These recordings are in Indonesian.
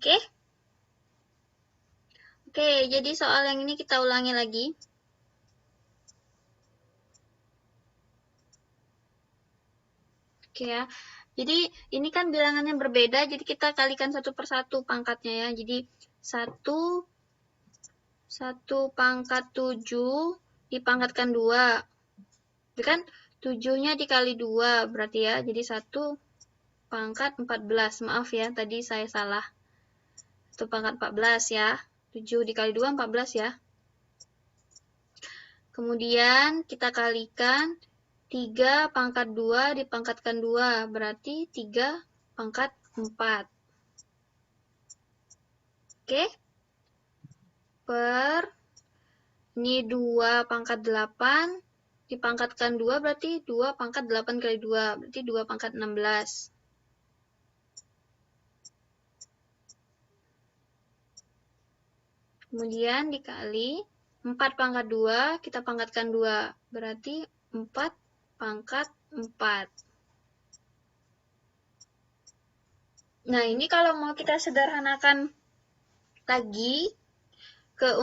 Oke? Oke, jadi soal yang ini kita ulangi lagi. Oke ya. Jadi ini kan bilangannya berbeda, jadi kita kalikan satu per satu pangkatnya ya. Jadi 1 pangkat 7 dipangkatkan 2. Jadi kan 7-nya dikali 2 berarti ya. Jadi 1 pangkat 14. Maaf ya, tadi saya salah. 1 pangkat 14 ya. 7 dikali 2, 14 ya. Kemudian kita kalikan 3 pangkat 2 dipangkatkan 2. Berarti 3 pangkat 4. Oke? Per, ini 2 pangkat 8 dipangkatkan 2 berarti 2 pangkat 8 kali 2. Berarti 2 pangkat 16. Kemudian dikali 4 pangkat 2, kita pangkatkan 2. Berarti 4 pangkat 4. Nah, ini kalau mau kita sederhanakan lagi ke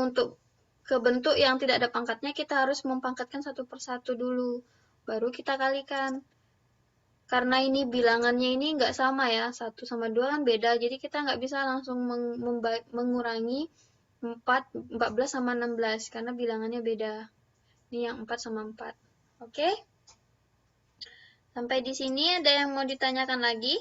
bentuk yang tidak ada pangkatnya, kita harus mempangkatkan satu per satu dulu. Baru kita kalikan. Karena ini bilangannya ini nggak sama ya, 1 sama 2 kan beda. Jadi kita nggak bisa langsung mengurangi 14 sama 16 karena bilangannya beda. Ini yang 4 sama 4. Oke? Sampai di sini ada yang mau ditanyakan lagi?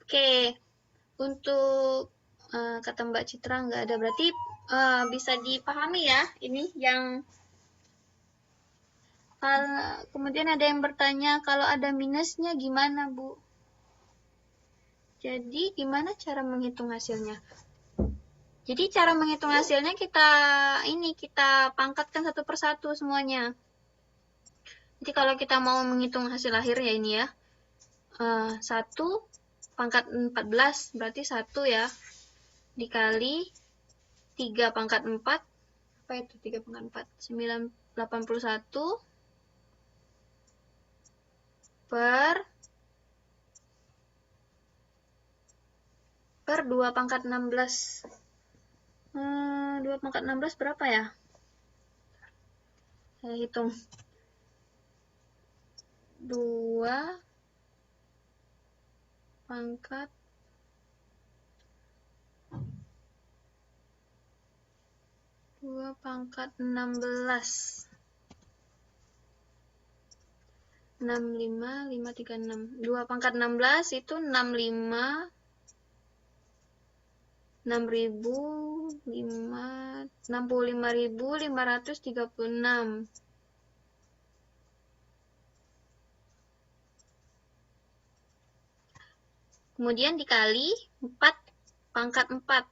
Oke, untuk kata Mbak Citra nggak ada, berarti bisa dipahami ya ini yang kemudian ada yang bertanya kalau ada minusnya gimana Bu? Jadi gimana cara menghitung hasilnya? Jadi cara menghitung hasilnya kita pangkatkan satu per satu semuanya. Jadi kalau kita mau menghitung hasil akhir ya ini ya, 1 pangkat 14 berarti 1 ya, dikali 3 pangkat 4, apa itu 3 pangkat 4? 81 per 2 pangkat 16. 2 pangkat 16 berapa ya? Saya hitung. 2 pangkat 16. 65, 536. 2 pangkat 16 itu 65, 65.536. Kemudian dikali 4 pangkat 4.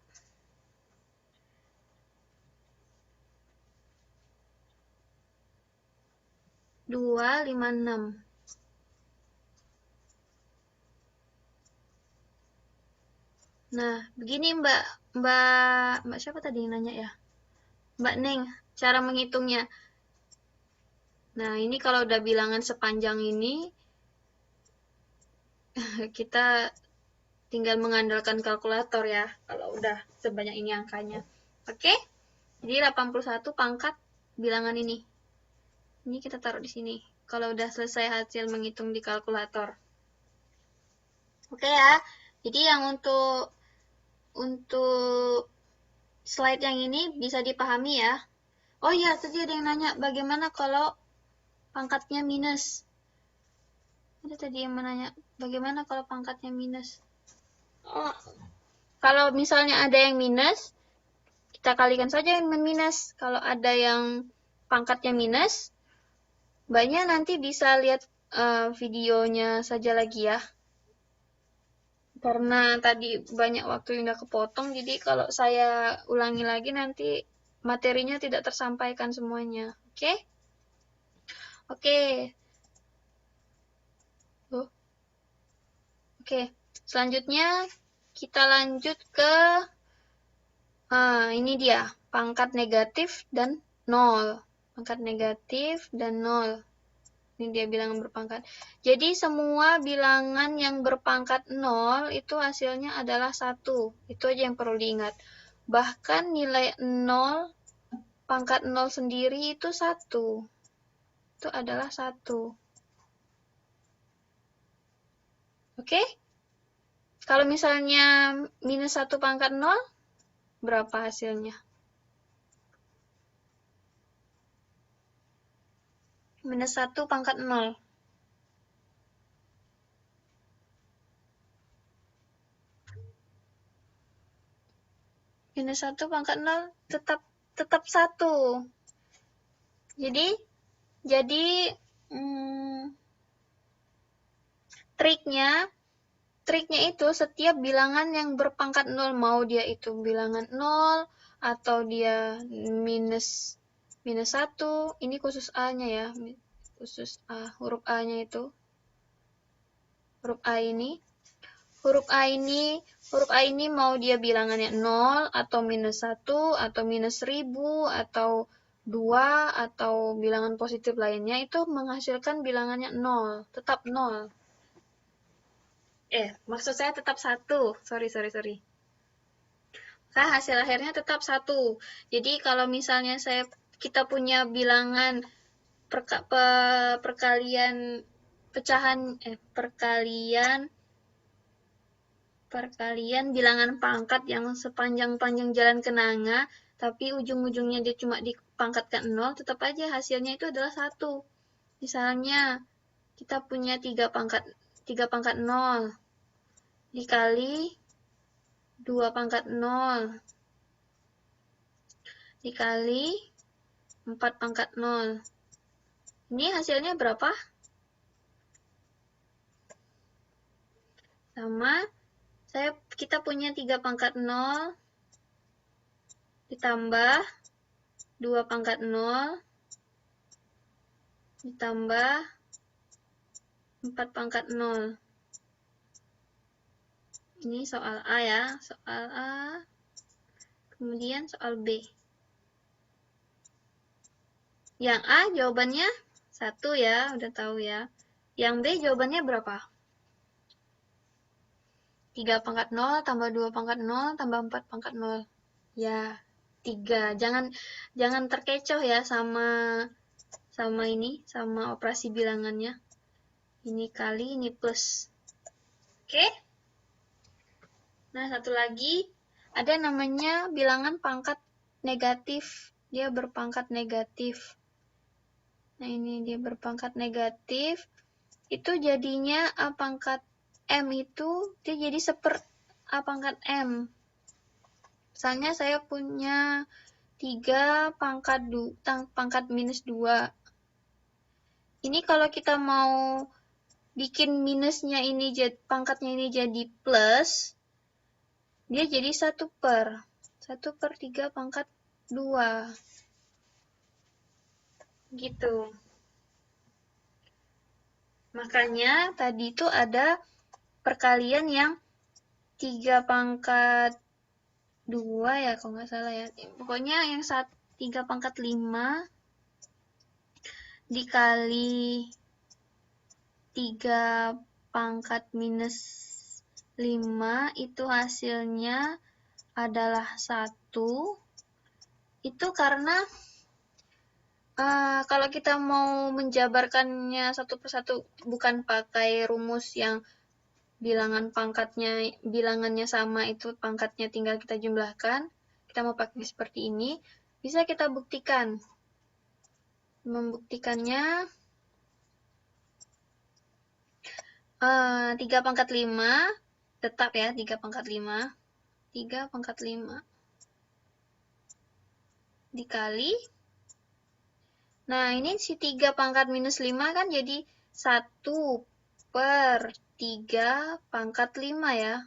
256. Nah, begini Mbak siapa tadi yang nanya ya? Mbak Neng, cara menghitungnya. Nah, ini kalau udah bilangan sepanjang ini, kita tinggal mengandalkan kalkulator ya, kalau udah sebanyak ini angkanya. Oke? Jadi 81 pangkat bilangan ini. Ini kita taruh di sini. Kalau udah selesai hasil menghitung di kalkulator. Oke ya. Jadi yang untuk slide yang ini bisa dipahami ya. Oh iya, tadi ada yang nanya bagaimana kalau pangkatnya minus. Ada tadi yang menanya bagaimana kalau pangkatnya minus. Oh, kalau misalnya ada yang minus, kita kalikan saja yang minus. Kalau ada yang pangkatnya minus, Mbaknya nanti bisa lihat videonya saja lagi ya. Karena tadi banyak waktu yang udah kepotong, jadi kalau saya ulangi lagi nanti materinya tidak tersampaikan semuanya. Oke? Oke. Oke, selanjutnya kita lanjut ke ini dia, pangkat negatif dan 0. pangkat negatif, dan 0. Ini dia bilangan berpangkat. Jadi semua bilangan yang berpangkat 0 itu hasilnya adalah 1. Itu aja yang perlu diingat. Bahkan nilai 0, pangkat 0 sendiri itu 1. Itu adalah 1. Oke? Kalau misalnya minus 1 pangkat 0, berapa hasilnya? Minus 1 pangkat 0. Minus 1 pangkat 0 tetap 1. Jadi triknya itu setiap bilangan yang berpangkat 0, mau dia itu bilangan 0 atau dia minus 1, ini khusus A-nya ya, khusus A, huruf A-nya itu. Huruf A ini mau dia bilangannya 0 atau minus 1 atau minus 1000 atau 2 atau bilangan positif lainnya, itu menghasilkan bilangannya 0, tetap 0. Maksud saya tetap 1. Sorry. Maka hasil akhirnya tetap 1. Jadi kalau misalnya kita punya bilangan perkalian bilangan pangkat yang sepanjang-panjang jalan kenanga, tapi ujung-ujungnya dia cuma dipangkatkan 0, tetap aja hasilnya itu adalah 1. Misalnya kita punya 3 pangkat 0 dikali 2 pangkat 0 dikali 4 pangkat 0. Ini hasilnya berapa? Sama, kita punya 3 pangkat 0 ditambah 2 pangkat 0 ditambah 4 pangkat 0. Ini soal A ya, soal A. Kemudian soal B. Yang A jawabannya 1 ya, udah tahu ya. Yang B jawabannya berapa? 3 pangkat 0 tambah 2 pangkat 0 tambah 4 pangkat 0. Ya, 3. Jangan terkecoh ya sama operasi bilangannya. Ini kali, ini plus. Oke? Nah, satu lagi, ada namanya bilangan pangkat negatif. Dia berpangkat negatif. Nah, ini dia berpangkat negatif. Itu jadinya A pangkat M itu, dia jadi A pangkat M. Misalnya saya punya 3 pangkat minus 2. Ini kalau kita mau bikin minusnya ini, pangkatnya ini jadi plus, dia jadi 1 per 3 pangkat 2. Gitu. Makanya tadi itu ada perkalian yang 3 pangkat 2 ya, kalau nggak salah ya. Pokoknya yang 3 pangkat 5 dikali 3 pangkat minus 5, itu hasilnya adalah 1. Itu karena kalau kita mau menjabarkannya satu persatu, bukan pakai rumus yang bilangannya sama, itu pangkatnya tinggal kita jumlahkan. Kita mau pakai seperti ini, bisa kita buktikan. Membuktikannya 3 pangkat 5, tetap ya 3 pangkat 5. 3 pangkat 5 dikali, nah ini si 3 pangkat minus 5 kan jadi 1 per 3 pangkat 5 ya.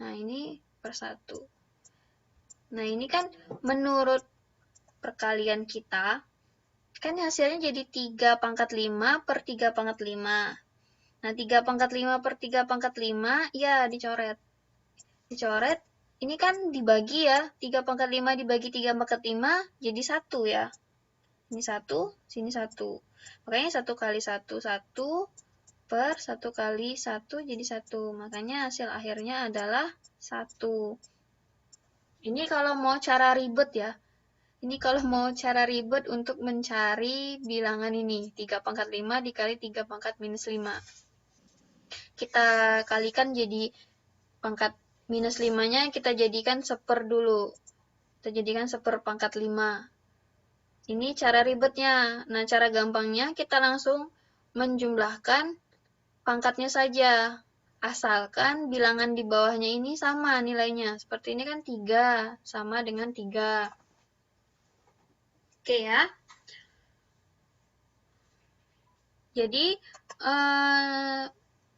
Nah ini per 1. Nah ini kan menurut perkalian kita, kan hasilnya jadi 3 pangkat 5 per 3 pangkat 5. Nah 3 pangkat 5 per 3 pangkat 5, ya dicoret. Ini kan dibagi ya, 3/5 dibagi 3/5 jadi 1 ya. Ini 1, sini 1. Makanya 1 kali 1, 1 per 1 kali 1 jadi 1. Makanya hasil akhirnya adalah 1. Ini kalau mau cara ribet ya. Ini kalau mau cara ribet untuk mencari bilangan ini. 3/5 dikali 3/-5. Kita kalikan jadi pangkat minus 5-nya kita jadikan 1/, dulu. Kita jadikan 1/5. Ini cara ribetnya. Nah, cara gampangnya kita langsung menjumlahkan pangkatnya saja. Asalkan bilangan di bawahnya ini sama nilainya. Seperti ini kan 3, sama dengan 3. Oke ya. Jadi,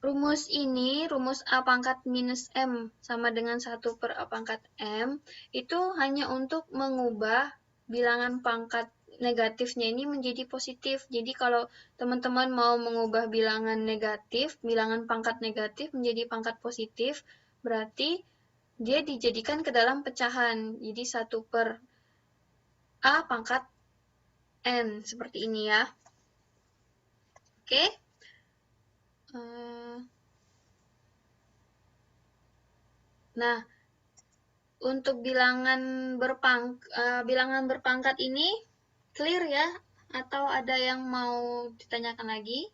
rumus ini, rumus A pangkat minus M sama dengan 1 per A pangkat M, itu hanya untuk mengubah bilangan pangkat negatifnya ini menjadi positif. Jadi kalau teman-teman mau mengubah bilangan negatif, bilangan pangkat negatif menjadi pangkat positif, berarti dia dijadikan ke dalam pecahan. Jadi 1 per A pangkat N, seperti ini ya. Oke. Nah, untuk bilangan berpangkat ini clear ya? Atau ada yang mau ditanyakan lagi?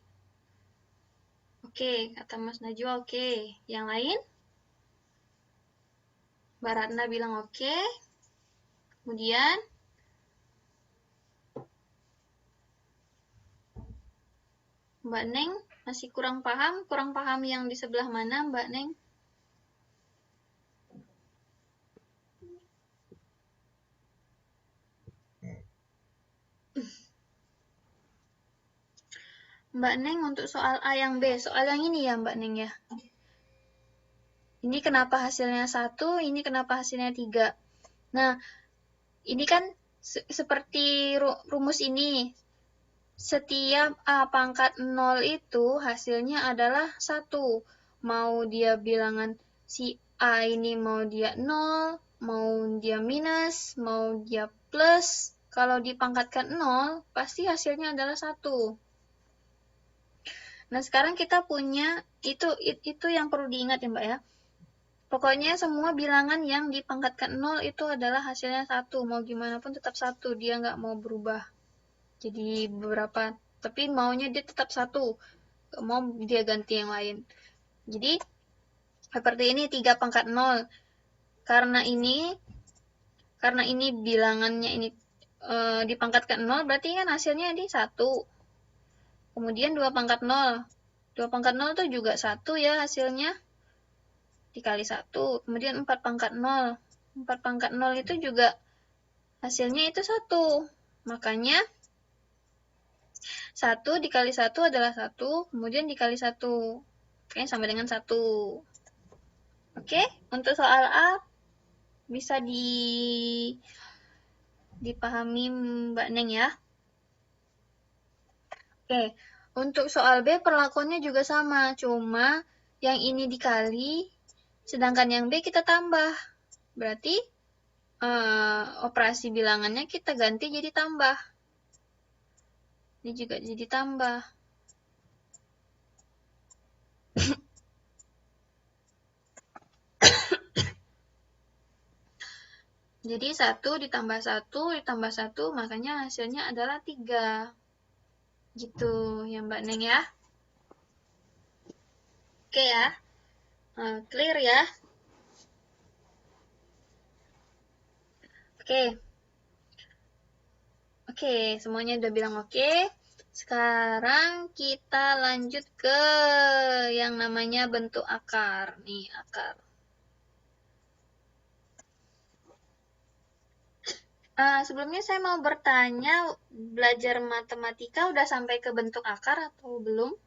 Oke, kata Mas Najwa oke. Yang lain? Mbak Ratna bilang oke. Kemudian Mbak Neng masih kurang paham yang di sebelah mana Mbak Neng? Mbak Neng untuk soal A yang B, soal yang ini ya Mbak Neng ya? Ini kenapa hasilnya 1, ini kenapa hasilnya 3. Nah, ini kan seperti rumus ini. Setiap A pangkat 0 itu hasilnya adalah 1. Mau dia bilangan si A ini mau dia 0, mau dia minus, mau dia plus. Kalau dipangkatkan 0, pasti hasilnya adalah 1. Nah, sekarang kita punya, itu yang perlu diingat ya Mbak ya. Pokoknya semua bilangan yang dipangkatkan 0 itu adalah hasilnya 1. Mau gimana pun tetap 1, dia nggak mau berubah. Jadi beberapa, tapi maunya dia tetap 1, mau dia ganti yang lain. Jadi seperti ini 3 pangkat 0. Karena ini bilangannya ini dipangkatkan 0, berarti kan hasilnya di 1. Kemudian 2 pangkat 0. 2 pangkat 0 itu juga 1 ya hasilnya. Dikali 1. Kemudian 4 pangkat 0. 4 pangkat 0 itu juga hasilnya itu 1. Makanya 1 dikali 1 adalah 1, kemudian dikali 1. Oke, sama dengan 1. Oke, untuk soal A bisa dipahami Mbak Neng ya. Oke, untuk soal B perlakuannya juga sama, cuma yang ini dikali, sedangkan yang B kita tambah. Berarti operasi bilangannya kita ganti jadi tambah. Ini juga jadi tambah. Jadi 1 ditambah 1 ditambah 1, makanya hasilnya adalah 3. Gitu ya Mbak Neng ya. Oke ya. Clear ya. Oke, semuanya udah bilang oke. Sekarang kita lanjut ke yang namanya bentuk akar. Nih, akar. Sebelumnya saya mau bertanya, belajar matematika udah sampai ke bentuk akar atau belum?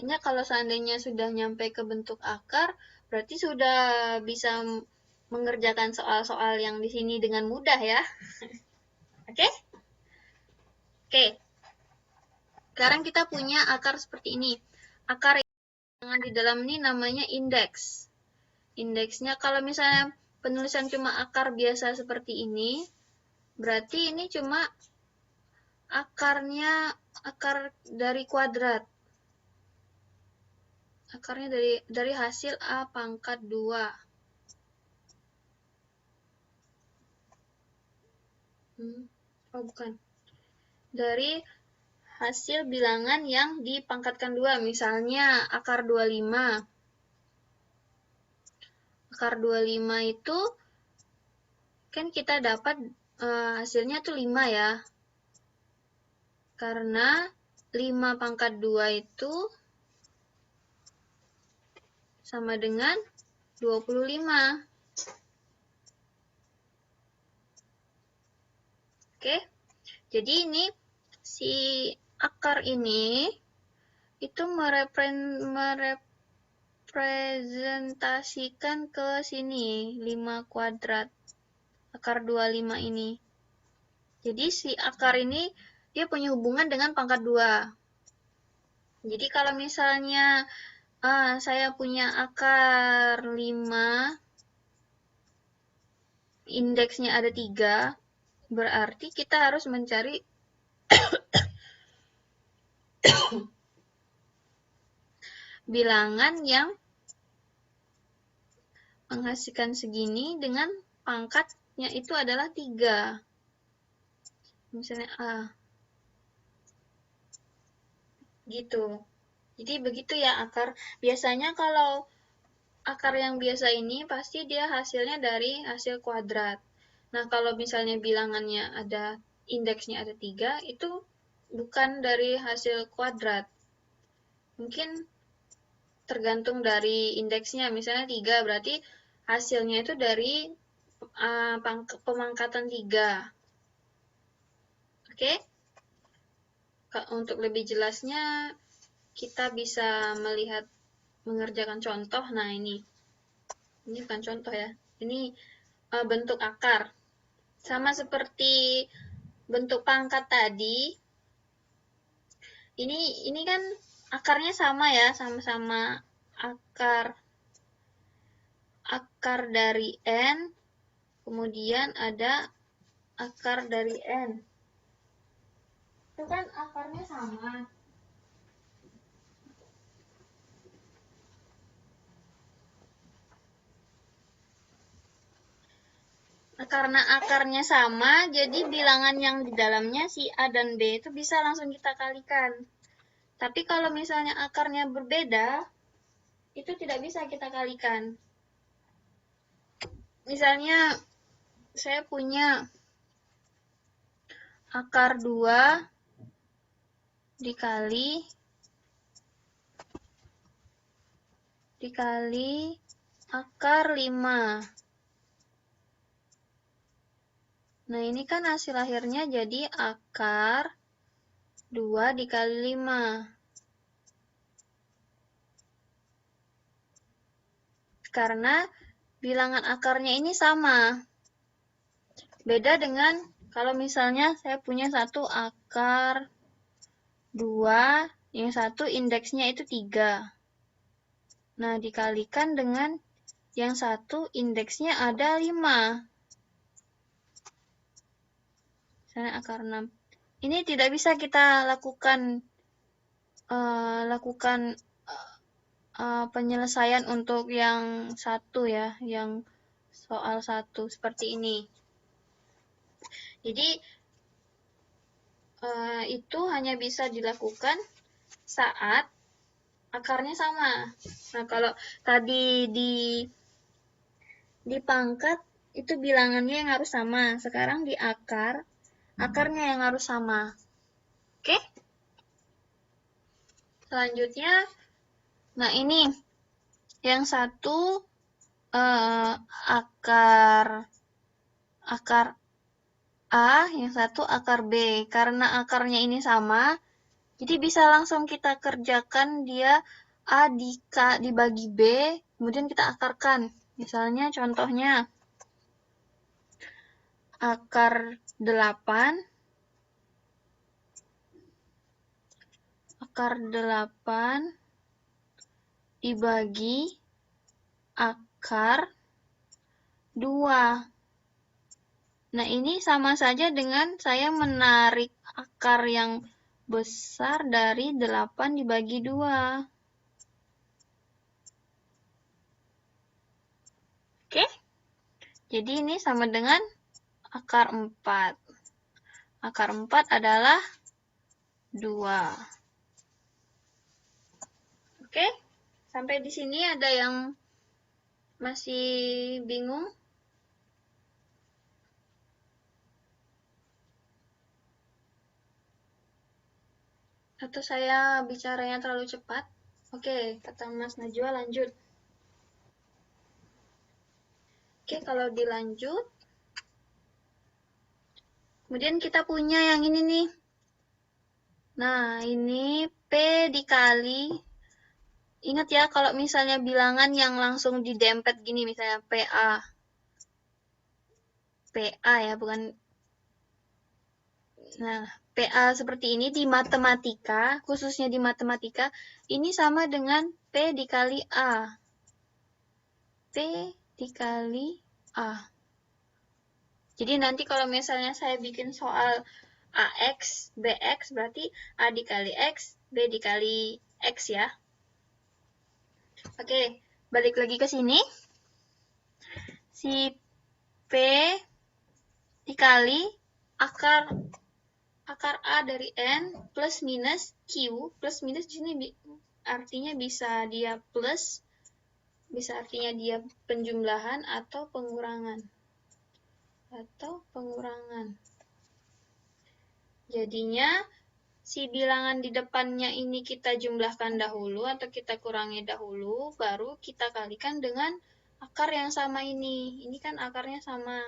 Ini kalau seandainya sudah nyampe ke bentuk akar, berarti sudah bisa mengerjakan soal-soal yang di sini dengan mudah ya. Oke? Oke. Sekarang kita punya akar seperti ini. Akar bilangan di dalam ini namanya indeks. Indeksnya kalau misalnya penulisan cuma akar biasa seperti ini, berarti ini cuma akar dari kuadrat. Akarnya dari hasil A pangkat 2. Oh, bukan. Dari hasil bilangan yang dipangkatkan 2, misalnya akar 25. Akar 25 itu kan kita dapat hasilnya tuh 5 ya. Karena 5 pangkat 2 itu sama dengan 25. Oke. Jadi ini si akar ini itu merepresentasikan ke sini 5 kuadrat. Akar 25 ini. Jadi si akar ini dia punya hubungan dengan pangkat 2. Jadi kalau misalnya saya punya akar 5, indeksnya ada 3, berarti kita harus mencari bilangan yang menghasilkan segini dengan pangkatnya itu adalah 3. Misalnya A. Gitu. Jadi begitu ya akar. Biasanya kalau akar yang biasa ini pasti dia hasilnya dari hasil kuadrat. Nah, kalau misalnya bilangannya ada, indeksnya ada 3, itu bukan dari hasil kuadrat. Mungkin tergantung dari indeksnya, misalnya 3, berarti hasilnya itu dari pemangkatan 3. Oke? Untuk lebih jelasnya, kita bisa mengerjakan contoh. Nah, ini bukan contoh ya. Ini bentuk akar. Sama seperti bentuk pangkat tadi. Ini kan akarnya sama ya, sama-sama akar dari N, kemudian ada akar dari N. Itu kan akarnya sama. Nah, karena akarnya sama, jadi bilangan yang di dalamnya si A dan B itu bisa langsung kita kalikan. Tapi kalau misalnya akarnya berbeda, itu tidak bisa kita kalikan. Misalnya, saya punya akar 2 dikali akar 5. Nah, ini kan hasil akhirnya jadi akar 2 dikali 5. Karena bilangan akarnya ini sama. Beda dengan kalau misalnya saya punya satu akar 2, yang satu indeksnya itu 3. Nah, dikalikan dengan yang satu indeksnya ada 5. Misalnya akar 6. Ini tidak bisa kita lakukan penyelesaian untuk yang satu ya, yang soal 1 seperti ini. Jadi itu hanya bisa dilakukan saat akarnya sama. Nah, kalau tadi di pangkat itu bilangannya yang harus sama. Sekarang di akarnya yang harus sama. Oke? Selanjutnya, nah ini yang satu akar A, yang satu akar B. Karena akarnya ini sama, jadi bisa langsung kita kerjakan dia A dibagi B, kemudian kita akarkan. Misalnya contohnya akar 8 akar 8 dibagi akar 2. Nah, ini sama saja dengan saya menarik akar yang besar dari 8 dibagi 2. Oke? Jadi ini sama dengan akar 4. Akar 4 adalah 2. Oke? Sampai di sini ada yang masih bingung? Atau saya bicaranya terlalu cepat? Oke, kata Mas Najwa lanjut. Oke, kalau dilanjut, kemudian kita punya yang ini nih. Nah, ini P dikali, ingat ya kalau misalnya bilangan yang langsung didempet gini, misalnya PA. PA ya, bukan. Nah, PA seperti ini di matematika, khususnya di matematika, ini sama dengan P dikali A. P dikali A. Jadi nanti kalau misalnya saya bikin soal AX, BX, berarti A dikali X, B dikali X ya. Oke, balik lagi ke sini. Si P dikali akar A dari N plus minus Q. Plus minus di sini artinya bisa dia plus, bisa artinya dia penjumlahan atau pengurangan. Jadinya si bilangan di depannya ini kita jumlahkan dahulu atau kita kurangi dahulu, baru kita kalikan dengan akar yang sama ini. Ini kan akarnya sama.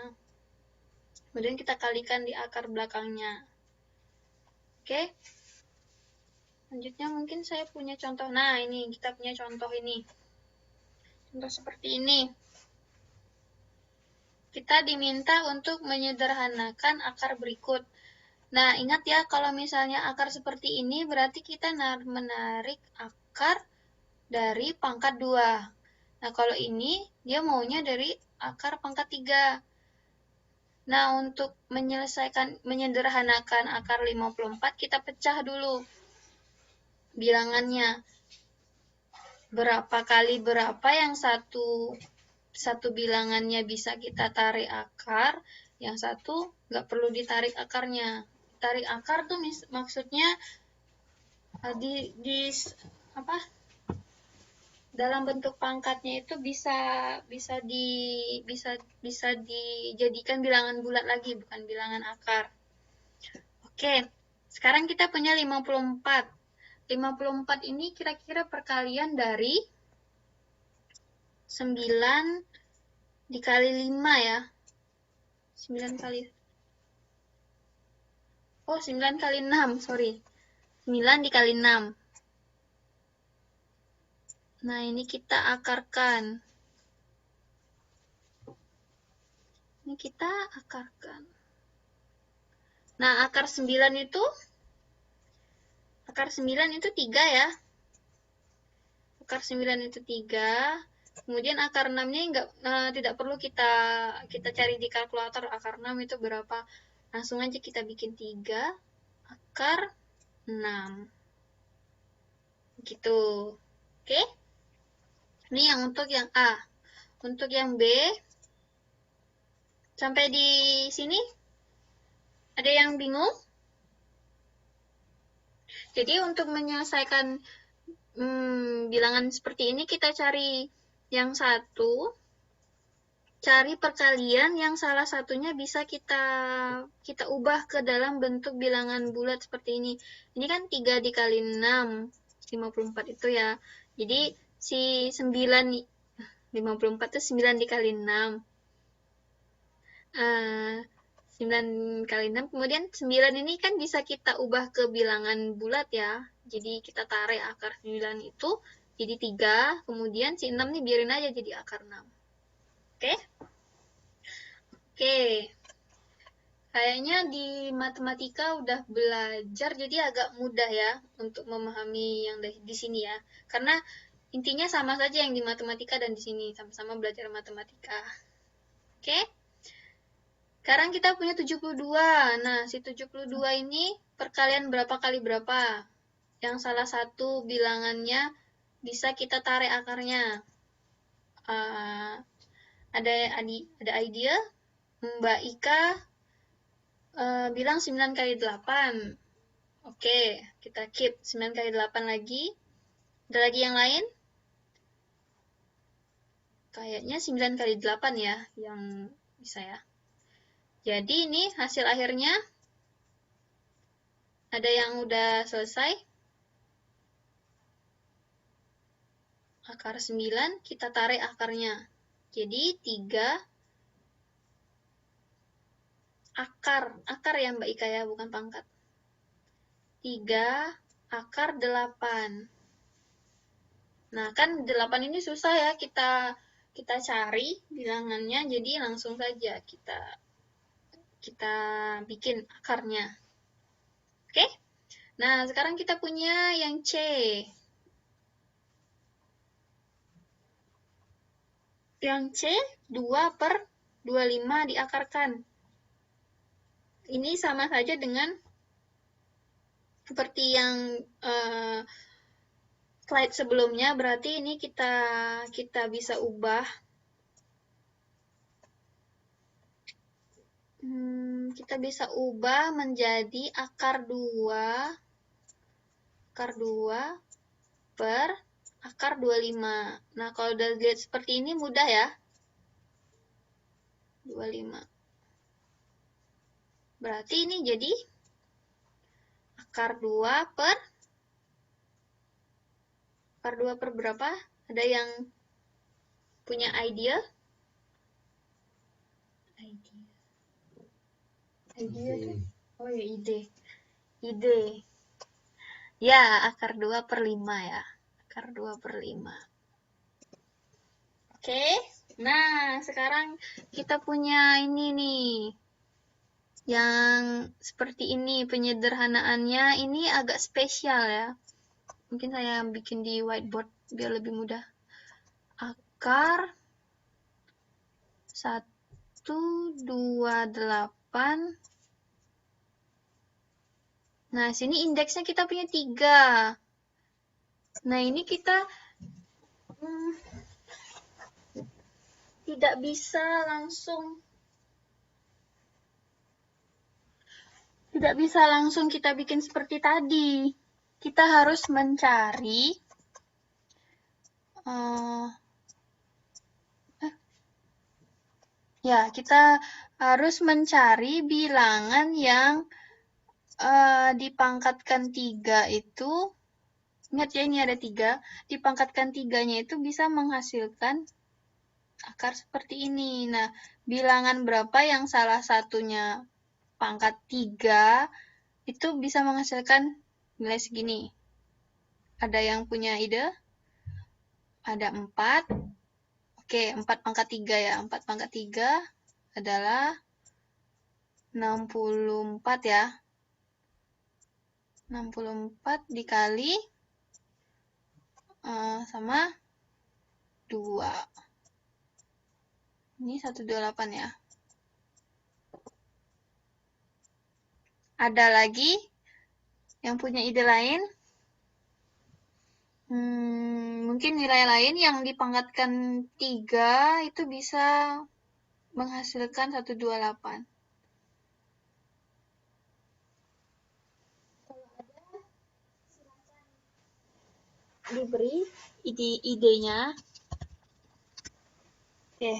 Kemudian kita kalikan di akar belakangnya. Oke? Selanjutnya mungkin saya punya contoh. Nah, ini kita punya contoh ini. Contoh seperti ini. Kita diminta untuk menyederhanakan akar berikut. Nah, ingat ya, kalau misalnya akar seperti ini, berarti kita menarik akar dari pangkat 2. Nah, kalau ini, dia maunya dari akar pangkat 3. Nah, untuk menyederhanakan akar 54, kita pecah dulu bilangannya. Berapa kali berapa yang satu bilangannya bisa kita tarik akar, yang satu nggak perlu ditarik akarnya. Tarik akar tuh maksudnya dalam bentuk pangkatnya itu bisa dijadikan bilangan bulat lagi, bukan bilangan akar. Oke, sekarang kita punya 54. 54 ini kira-kira perkalian dari 9 dikali 5 ya. 9 kali 6, sorry. 9 dikali 6. Nah, ini kita akarkan. Nah, akar 9 itu 3 ya. Akar 9 itu 3. Kemudian akar 6-nya tidak perlu kita cari di kalkulator akar 6 itu berapa. Langsung aja kita bikin 3 akar 6. Gitu. Oke? Ini yang untuk yang A. Untuk yang B, sampai di sini ada yang bingung? Jadi untuk menyelesaikan bilangan seperti ini, kita cari yang satu, cari perkalian yang salah satunya bisa kita ubah ke dalam bentuk bilangan bulat seperti ini. Ini kan 3 dikali 6, 54 itu ya. Jadi si 54 itu 9 dikali 6. 9 kali 6, kemudian 9 ini kan bisa kita ubah ke bilangan bulat ya. Jadi kita tarik akar 9 itu jadi 3, kemudian si 6 nih biarin aja jadi akar 6. Oke? Oke. Kayaknya di matematika udah belajar, jadi agak mudah ya untuk memahami yang di sini ya. Karena Intinya sama saja yang di matematika dan di sini, sama-sama belajar matematika. Oke? Sekarang kita punya 72. Nah, si 72 ini perkalian berapa kali berapa? Yang salah satu bilangannya bisa kita tarik akarnya. Ada idea? Mbak Ika bilang 9 kali 8. Oke, kita keep 9 kali 8 lagi. Ada lagi yang lain? Kayaknya 9 kali 8 ya yang bisa ya. Jadi ini hasil akhirnya ada yang udah selesai. Akar 9, kita tarik akarnya. Jadi 3 akar ya Mbak Ika ya, bukan pangkat. 3 akar 8. Nah, kan 8 ini susah ya kita cari bilangannya, jadi langsung saja kita bikin akarnya. Oke? Nah, sekarang kita punya yang C. Yang C, 2/25 diakarkan. Ini sama saja dengan seperti yang slide sebelumnya, berarti ini kita bisa ubah. Kita bisa ubah menjadi akar 2 per akar 25. Nah, kalau udah lihat seperti ini mudah ya. 25. Berarti ini jadi akar 2 per berapa? Ada yang punya idea? Idea tuh? Oh ya, ide. Ya, akar 2/5 ya. Akar 2/5. Oke. Nah, sekarang kita punya ini nih. Yang seperti ini penyederhanaannya, ini agak spesial ya. Mungkin saya bikin di whiteboard biar lebih mudah. Akar 128. Nah, sini indeksnya kita punya 3. Nah, ini kita tidak bisa langsung kita bikin seperti tadi. Kita harus mencari kita harus mencari bilangan yang dipangkatkan 3 itu, ingat ya ini ada 3, dipangkatkan 3-nya itu bisa menghasilkan akar seperti ini. Nah, bilangan berapa yang salah satunya pangkat 3 itu bisa menghasilkan nilai segini? Ada yang punya ide? Ada 4. Oke, 4 pangkat 3 ya. 4 pangkat 3 adalah 64 ya. 64 dikali sama 2. Ini 128 ya. Ada lagi yang punya ide lain? Mungkin nilai lain yang dipangkatkan 3 itu bisa menghasilkan 128. Kalau ada, silakan diberi idenya. Oke.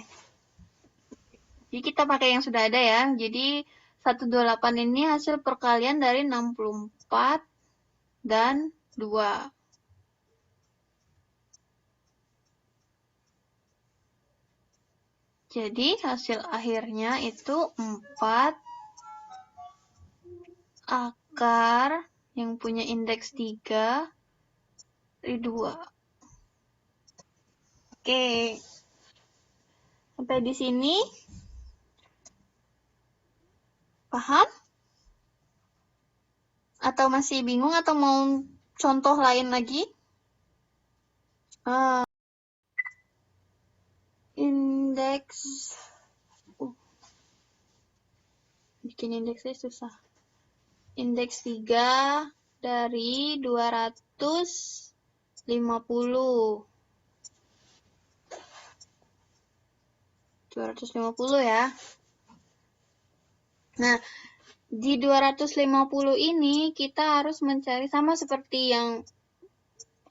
Jadi kita pakai yang sudah ada ya. Jadi 128 ini hasil perkalian dari 64 dan 2. Jadi hasil akhirnya itu 4 akar yang punya indeks 3 dari 2. Oke. Sampai di sini paham? Atau masih bingung atau mau contoh lain lagi? indeks bikin indeksnya susah. Indeks 3 dari 250. 250 ya. Nah, di 250 ini kita harus mencari sama seperti yang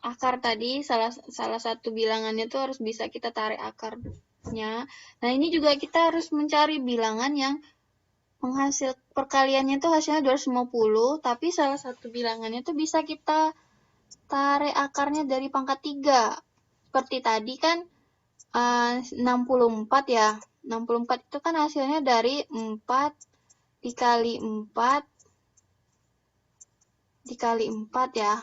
akar tadi, salah satu bilangannya itu harus bisa kita tarik akarnya. Nah, ini juga kita harus mencari bilangan yang penghasil perkaliannya itu hasilnya 250, tapi salah satu bilangannya itu bisa kita tarik akarnya dari pangkat 3. Seperti tadi kan 64 ya. 64 itu kan hasilnya dari 4 dikali 4 dikali 4 ya.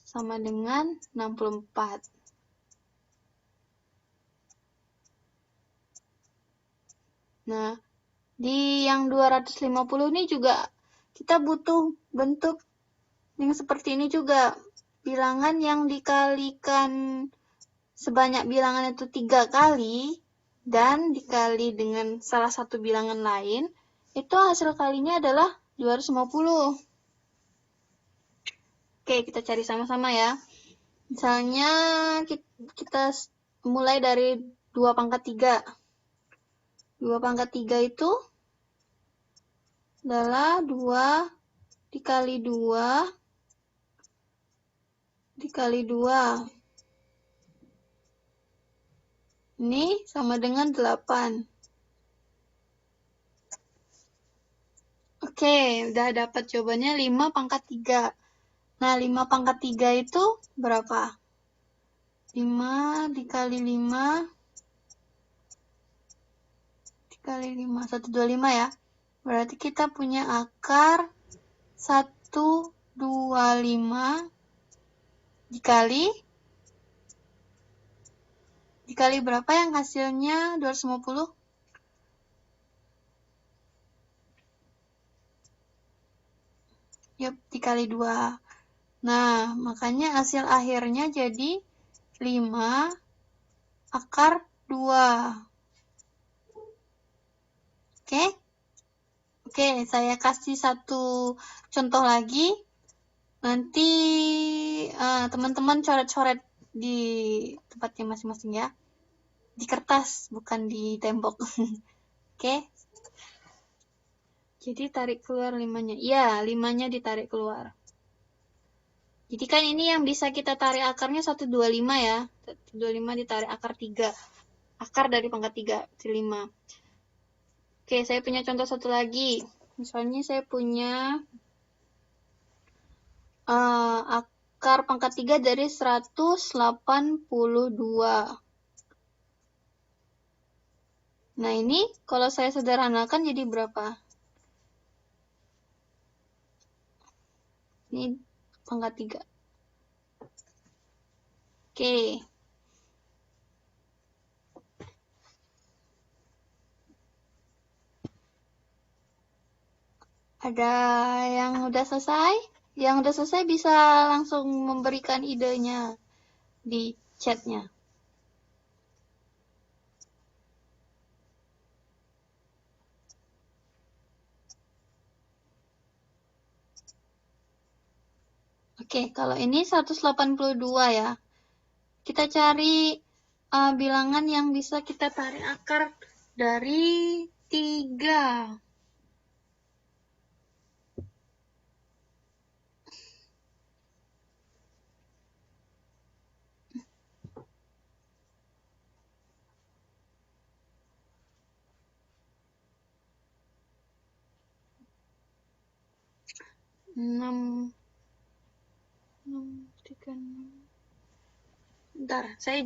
Sama dengan 64. Nah, di yang 250 ini juga kita butuh bentuk yang seperti ini juga. Bilangan yang dikalikan sebanyak bilangan itu 3 kali dan dikali dengan salah satu bilangan lain, itu hasil kalinya adalah 250. Oke, kita cari sama-sama ya. Misalnya kita mulai dari 2 pangkat 3. 2 pangkat 3 itu adalah 2 dikali 2 dikali 2. Ini sama dengan 8. Oke, udah dapat jawabannya 5 pangkat 3. Nah, 5 pangkat 3 itu berapa? 5 dikali 5 dikali 5, 125 ya. Berarti kita punya akar 125 dikali berapa yang hasilnya 250? Yup, dikali 2. Nah, makanya hasil akhirnya jadi 5 akar 2. Oke? Oke, saya kasih satu contoh lagi. Nanti teman-teman coret-coret di tempatnya masing-masing ya. Di kertas, bukan di tembok. Oke? Jadi tarik keluar 5-nya. Iya, 5-nya ditarik keluar. Jadi kan ini yang bisa kita tarik akarnya 125 ya. 125 ditarik akar 3. Akar dari pangkat 3, 5. Oke, saya punya contoh satu lagi. Misalnya saya punya akar pangkat 3 dari 182. Nah, ini kalau saya sederhanakan jadi berapa? Ini pangkat 3. Oke. Ada yang udah selesai? Yang udah selesai bisa langsung memberikan idenya di chatnya. Oke, kalau ini 182 ya. Kita cari bilangan yang bisa kita tarik akar dari 3. Bentar, saya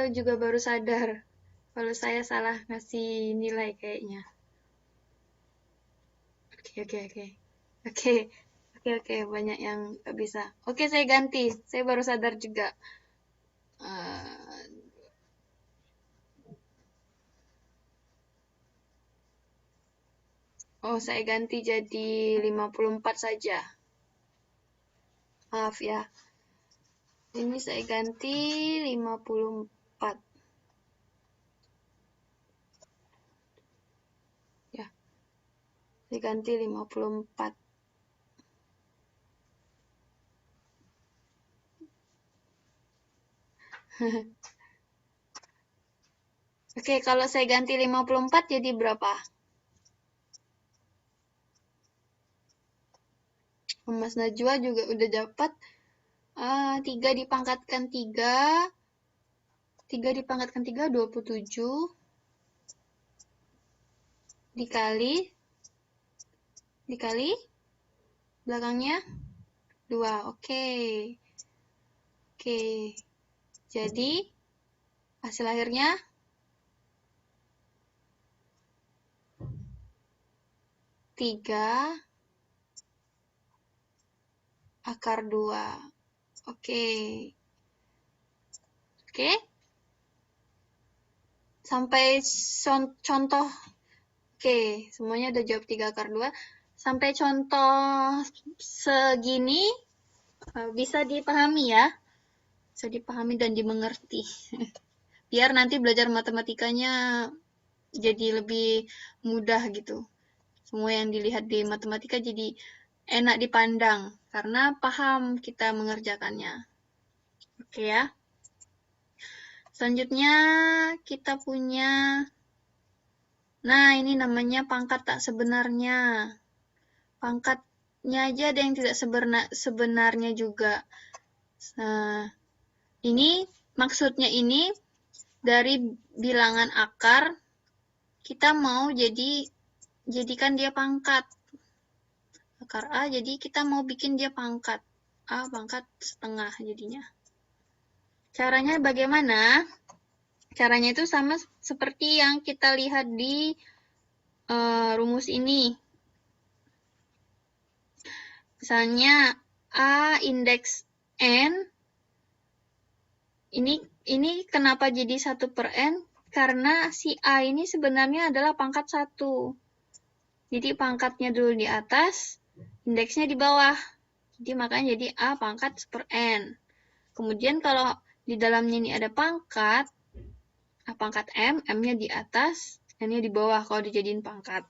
juga baru sadar kalau saya salah ngasih nilai kayaknya. Oke, banyak yang nggak bisa. Oke, saya ganti. Saya baru sadar juga. Saya ganti jadi 54 saja. Maaf ya. Ini saya ganti 54. Ya. Saya ganti 54. Oke, kalau saya ganti 54 jadi berapa? Mas Najwa juga udah dapat. 3 dipangkatkan 3. 3 dipangkatkan 3, 27. Dikali belakangnya 2. Oke. Jadi hasil akhirnya 3 akar 2. Oke. Sampai contoh. Oke, semuanya udah jawab 3 akar 2. Sampai contoh segini bisa dipahami ya. Bisa dipahami dan dimengerti. Biar nanti belajar matematikanya jadi lebih mudah gitu. Semua yang dilihat di matematika jadi enak dipandang karena paham kita mengerjakannya. Oke ya. Selanjutnya kita punya, nah ini namanya pangkat tak sebenarnya. Pangkatnya aja ada yang tidak sebenarnya juga. Nah, ini maksudnya ini dari bilangan akar kita mau jadikan dia pangkat. Akar A, jadi kita mau bikin dia pangkat. A pangkat setengah jadinya. Caranya bagaimana? Caranya itu sama seperti yang kita lihat di rumus ini. Misalnya A indeks N, ini kenapa jadi 1/N? Karena si A ini sebenarnya adalah pangkat 1. Jadi pangkatnya dulu di atas, indeksnya di bawah. Jadi makanya jadi A pangkat 1/N. Kemudian kalau di dalamnya ini ada pangkat, A pangkat M, M-nya di atas, N-nya di bawah kalau dijadiin pangkat.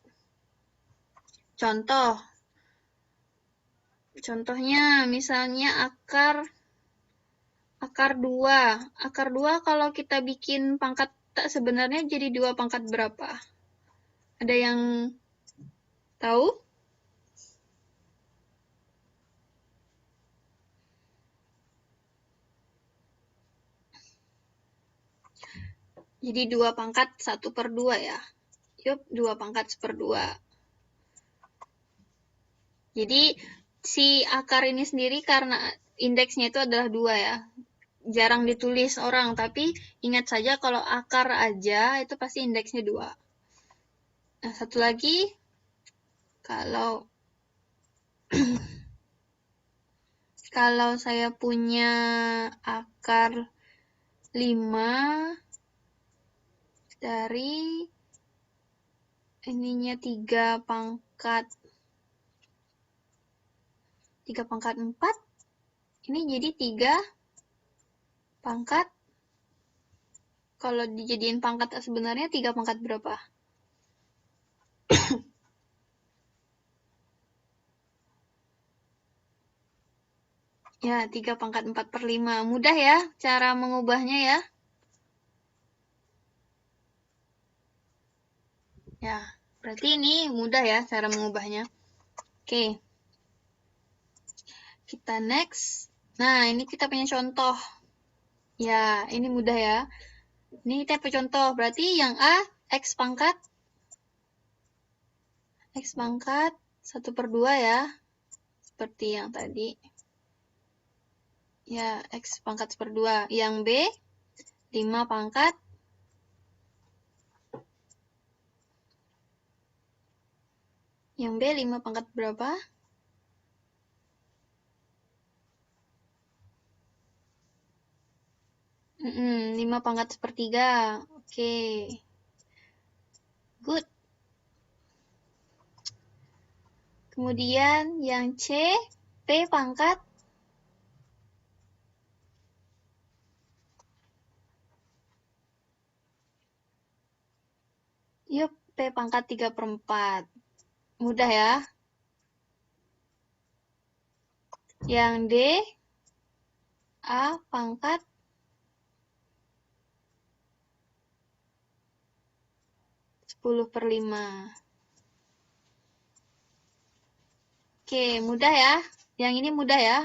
Contohnya misalnya akar 2. Akar 2 kalau kita bikin pangkat tak sebenarnya jadi 2 pangkat berapa? Ada yang tahu? Jadi 2 pangkat 1/2 ya. Yup, 2 pangkat 1/2. Jadi si akar ini sendiri karena indeksnya itu adalah 2 ya. Jarang ditulis orang, tapi ingat saja kalau akar aja itu pasti indeksnya 2. Nah, satu lagi, kalau saya punya akar 5 dari ininya 3 pangkat 4, ini jadi 3 pangkat, kalau dijadiin pangkat sebenarnya 3 pangkat berapa? Ya, 3 pangkat 4/5. Mudah ya cara mengubahnya ya. Ya, berarti ini mudah ya cara mengubahnya. Oke. Kita next. Nah, ini kita punya contoh. Ya, ini mudah ya. Ini kita punya contoh. Berarti yang A, X pangkat 1/2 ya. Seperti yang tadi. Ya, X pangkat 1/2. Yang B, 5 pangkat. Yang B, 5 pangkat berapa? 5 pangkat 1/3. Oke. Good. Kemudian yang C, P pangkat Yuk, P pangkat 3/4. Mudah ya. Yang D, A pangkat 10/5. Oke, mudah ya. Yang ini mudah ya.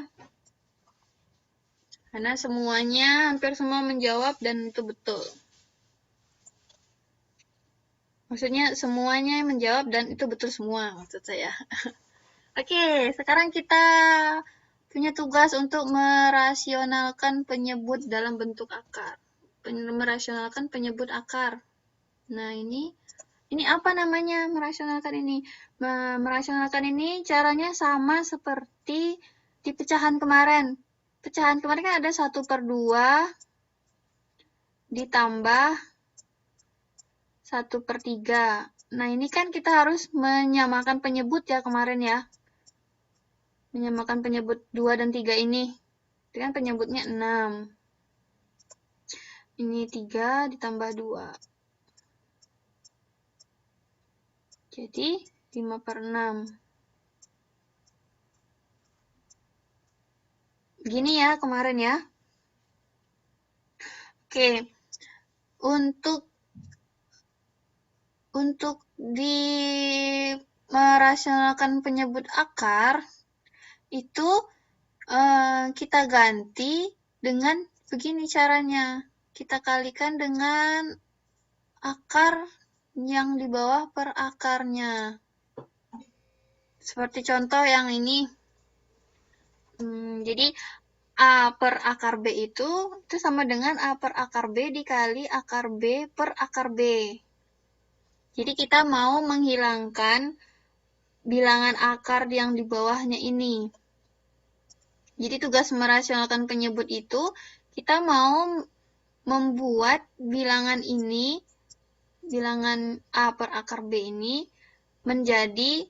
Karena semuanya, hampir semua menjawab dan itu betul. Maksudnya semuanya menjawab dan itu betul semua, maksud saya. Oke, sekarang kita punya tugas untuk merasionalkan penyebut dalam bentuk akar. Merasionalkan penyebut akar. Nah, ini apa namanya merasionalkan ini? Merasionalkan ini caranya sama seperti di pecahan kemarin. Pecahan kemarin kan ada 1/2 ditambah 1/3. Nah, ini kan kita harus menyamakan penyebut ya kemarin ya. Menyamakan penyebut 2 dan 3 ini. Itu kan penyebutnya 6. Ini 3 ditambah 2. Jadi 5/6. Gini ya kemarin ya. Oke. Untuk di merasionalkan penyebut akar itu kita ganti dengan begini caranya. Kita kalikan dengan akar yang di bawah per akarnya. Seperti contoh yang ini. Jadi A per akar B itu sama dengan A per akar B dikali akar B per akar B. Jadi kita mau menghilangkan bilangan akar yang di bawahnya ini. Jadi tugas merasionalkan penyebut itu, kita mau membuat bilangan ini, bilangan A per akar B ini, menjadi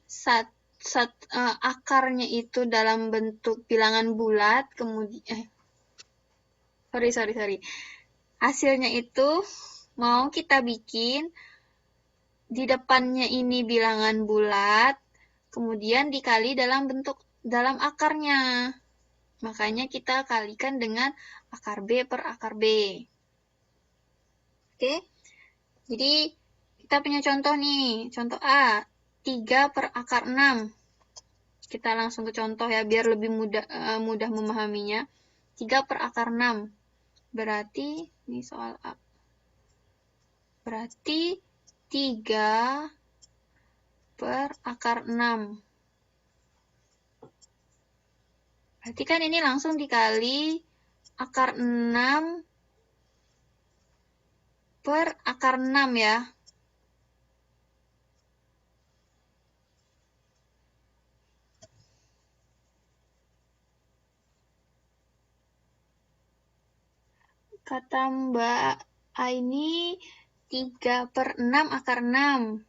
akarnya itu dalam bentuk bilangan bulat, kemudian sorry. Hasilnya itu mau kita bikin di depannya ini bilangan bulat, kemudian dikali dalam akarnya. Makanya kita kalikan dengan akar B per akar B. Oke? Jadi kita punya contoh nih. Contoh A, 3 per akar 6. Kita langsung ke contoh ya, biar lebih mudah memahaminya. 3 per akar 6. Berarti, ini soal A. Berarti 3 per akar 6. Berarti kan ini langsung dikali akar 6 per akar 6 ya. Kata Mbak A ini 3/6 akar 6.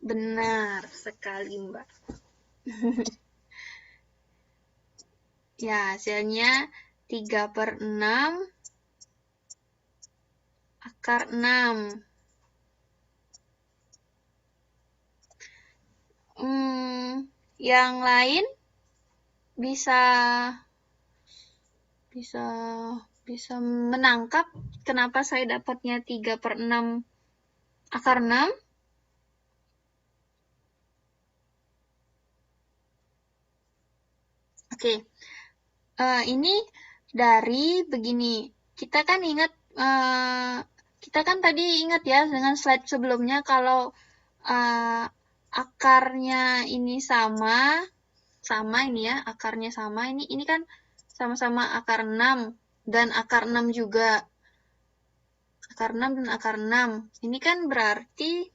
Benar sekali, Mbak. Ya, hasilnya 3/6 akar 6. Yang lain bisa menangkap kenapa saya dapatnya 3/6 akar 6? Oke. Ini dari begini. Kita kan tadi ingat ya dengan slide sebelumnya kalau akarnya ini sama ini ya, akarnya sama. Ini kan sama-sama akar 6 dan akar 6 juga. Akar 6 dan akar 6. Ini kan berarti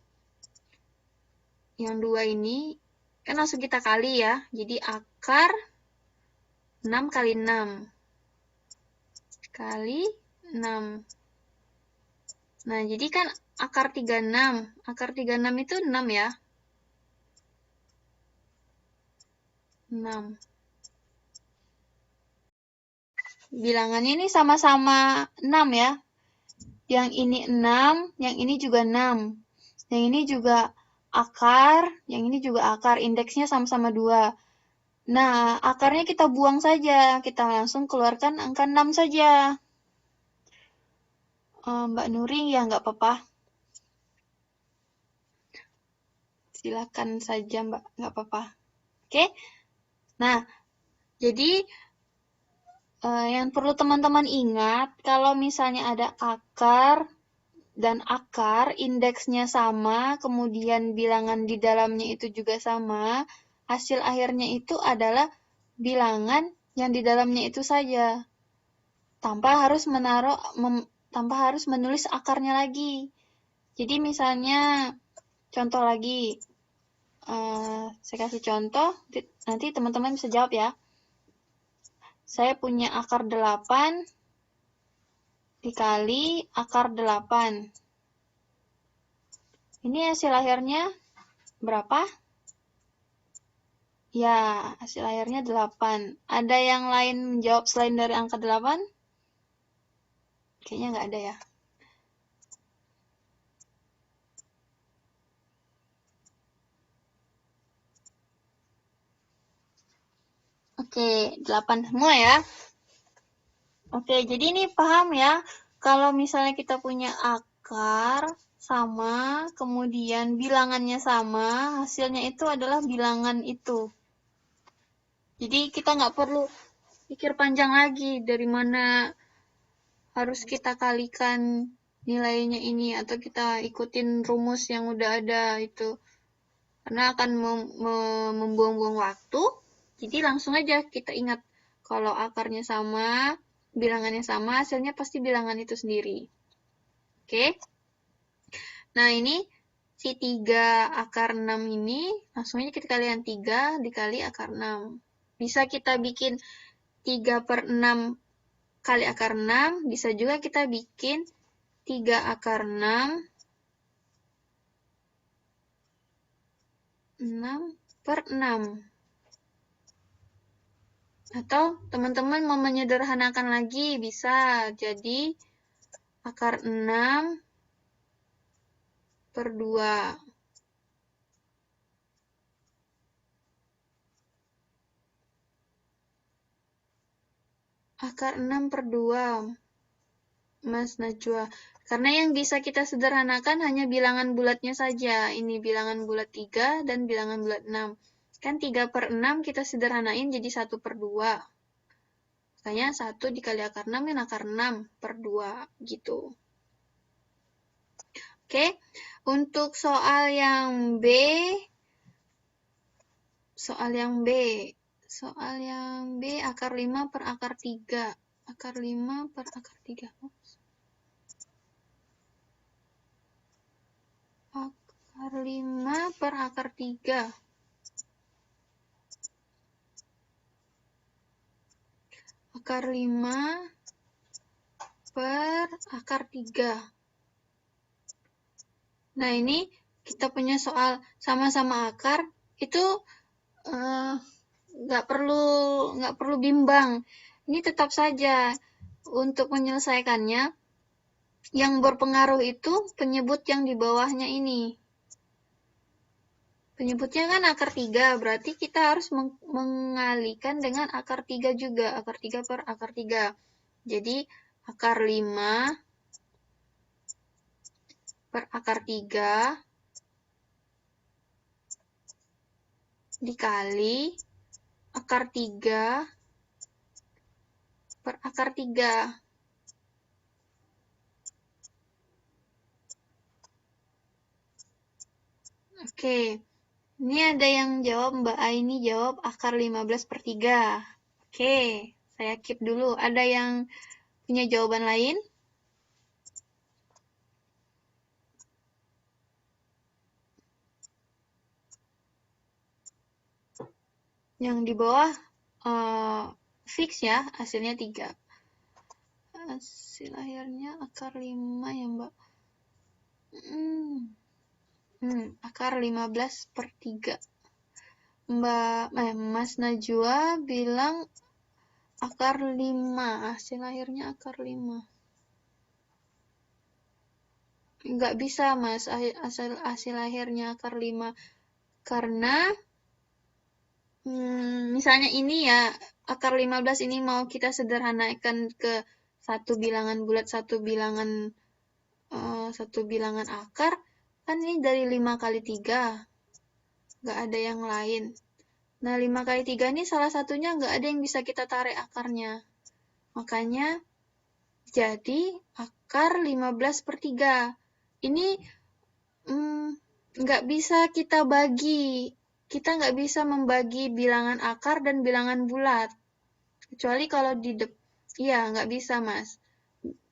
yang dua ini kan langsung kita kali ya. Jadi akar 6 kali 6 kali 6. Nah, jadi kan akar 36. Akar 36 itu 6 ya. 6. Bilangannya ini sama-sama 6 ya. Yang ini 6, yang ini juga 6. Yang ini juga akar, yang ini juga akar, indeksnya sama-sama 2. Nah, akarnya kita buang saja, kita langsung keluarkan angka 6 saja. Mbak Nuri, ya nggak apa-apa. Silakan saja Mbak, nggak apa-apa. Oke, nah jadi yang perlu teman-teman ingat, kalau misalnya ada akar dan akar, indeksnya sama, kemudian bilangan di dalamnya itu juga sama, hasil akhirnya itu adalah bilangan yang di dalamnya itu saja, tanpa harus tanpa harus menulis akarnya lagi. Jadi misalnya, contoh lagi, saya kasih contoh, nanti teman-teman bisa jawab ya. Saya punya akar 8 dikali akar 8. Ini hasil akhirnya berapa? Ya, hasil akhirnya 8. Ada yang lain menjawab selain dari angka 8? Kayaknya nggak ada ya. Oke, 8 semua ya. Oke, jadi ini paham ya. Kalau misalnya kita punya akar sama, kemudian bilangannya sama, hasilnya itu adalah bilangan itu. Jadi kita nggak perlu pikir panjang lagi dari mana harus kita kalikan nilainya ini, atau kita ikutin rumus yang udah ada itu. Karena akan membuang-buang waktu. Jadi langsung aja kita ingat kalau akarnya sama, bilangannya sama, hasilnya pasti bilangan itu sendiri. Oke? Nah, ini si 3 akar 6 ini, langsung aja kita kalikan 3 dikali akar 6. Bisa kita bikin 3/6 kali akar 6, bisa juga kita bikin 3 akar 6, 6/6. Atau teman-teman mau menyederhanakan lagi, bisa jadi akar 6/2. Akar 6/2, Mas Najwa. Karena yang bisa kita sederhanakan hanya bilangan bulatnya saja. Ini bilangan bulat 3 dan bilangan bulat 6. Kan 3/6 kita sederhanain jadi 1/2. Makanya 1 dikali akar 6 kan akar 6/2 gitu. Oke, untuk soal yang B, akar 5 per akar 3. Akar 5 per akar 3. Akar 5 per akar 3. Akar 5 per akar 3. Nah, ini kita punya soal sama-sama akar, itu nggak perlu bimbang. Ini tetap saja untuk menyelesaikannya, yang berpengaruh itu penyebut yang di bawahnya ini. Penyebutnya kan akar 3, berarti kita harus mengalihkan dengan akar 3 juga, akar 3 per akar 3. Jadi, akar 5 per akar 3 dikali akar 3 per akar 3. Oke, ini ada yang jawab, Mbak Aini jawab akar 15/3. Oke, saya keep dulu. Ada yang punya jawaban lain? Yang di bawah fix ya, hasilnya 3. Hasil akhirnya akar 5 ya, Mbak. Akar 15/3. Mas Najwa bilang akar 5. Hasil akhirnya akar 5. nggak bisa mas, hasil akhirnya akar 5. Karena misalnya ini ya, akar 15 ini mau kita sederhanakan ke satu bilangan bulat, satu bilangan akar, kan ini dari 5 kali 3, nggak ada yang lain. Nah, 5 kali 3 ini salah satunya nggak ada yang bisa kita tarik akarnya. Makanya jadi akar 15/3. Ini nggak bisa kita bagi. Kita nggak bisa membagi bilangan akar dan bilangan bulat. Kecuali kalau iya, nggak bisa, Mas.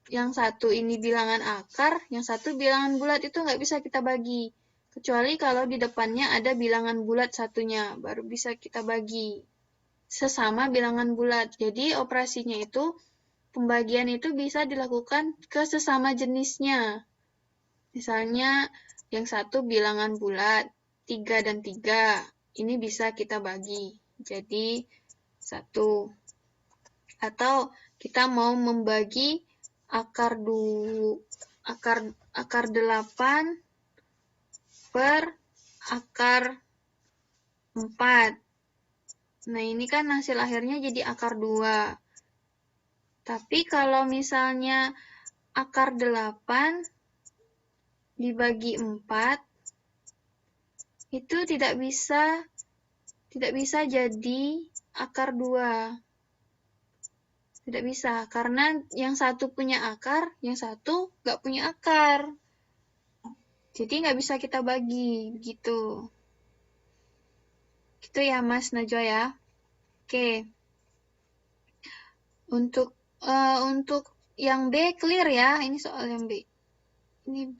Yang satu ini bilangan akar, yang satu bilangan bulat, itu nggak bisa kita bagi. Kecuali kalau di depannya ada bilangan bulat satunya, baru bisa kita bagi. Sesama bilangan bulat. Jadi operasinya itu, pembagian itu bisa dilakukan ke sesama jenisnya. Misalnya, yang satu bilangan bulat, 3 dan 3. Ini bisa kita bagi. Jadi, 1. Atau kita mau membagi akar 8 per akar 4. Nah, ini kan hasil akhirnya jadi akar 2. Tapi kalau misalnya akar 8 dibagi 4, itu tidak bisa jadi akar 2. Tidak bisa, karena yang satu punya akar, yang satu nggak punya akar. Jadi nggak bisa kita bagi, gitu. Gitu ya, Mas Najwa ya. Oke. Untuk yang B clear ya, ini soal yang B. Ini B.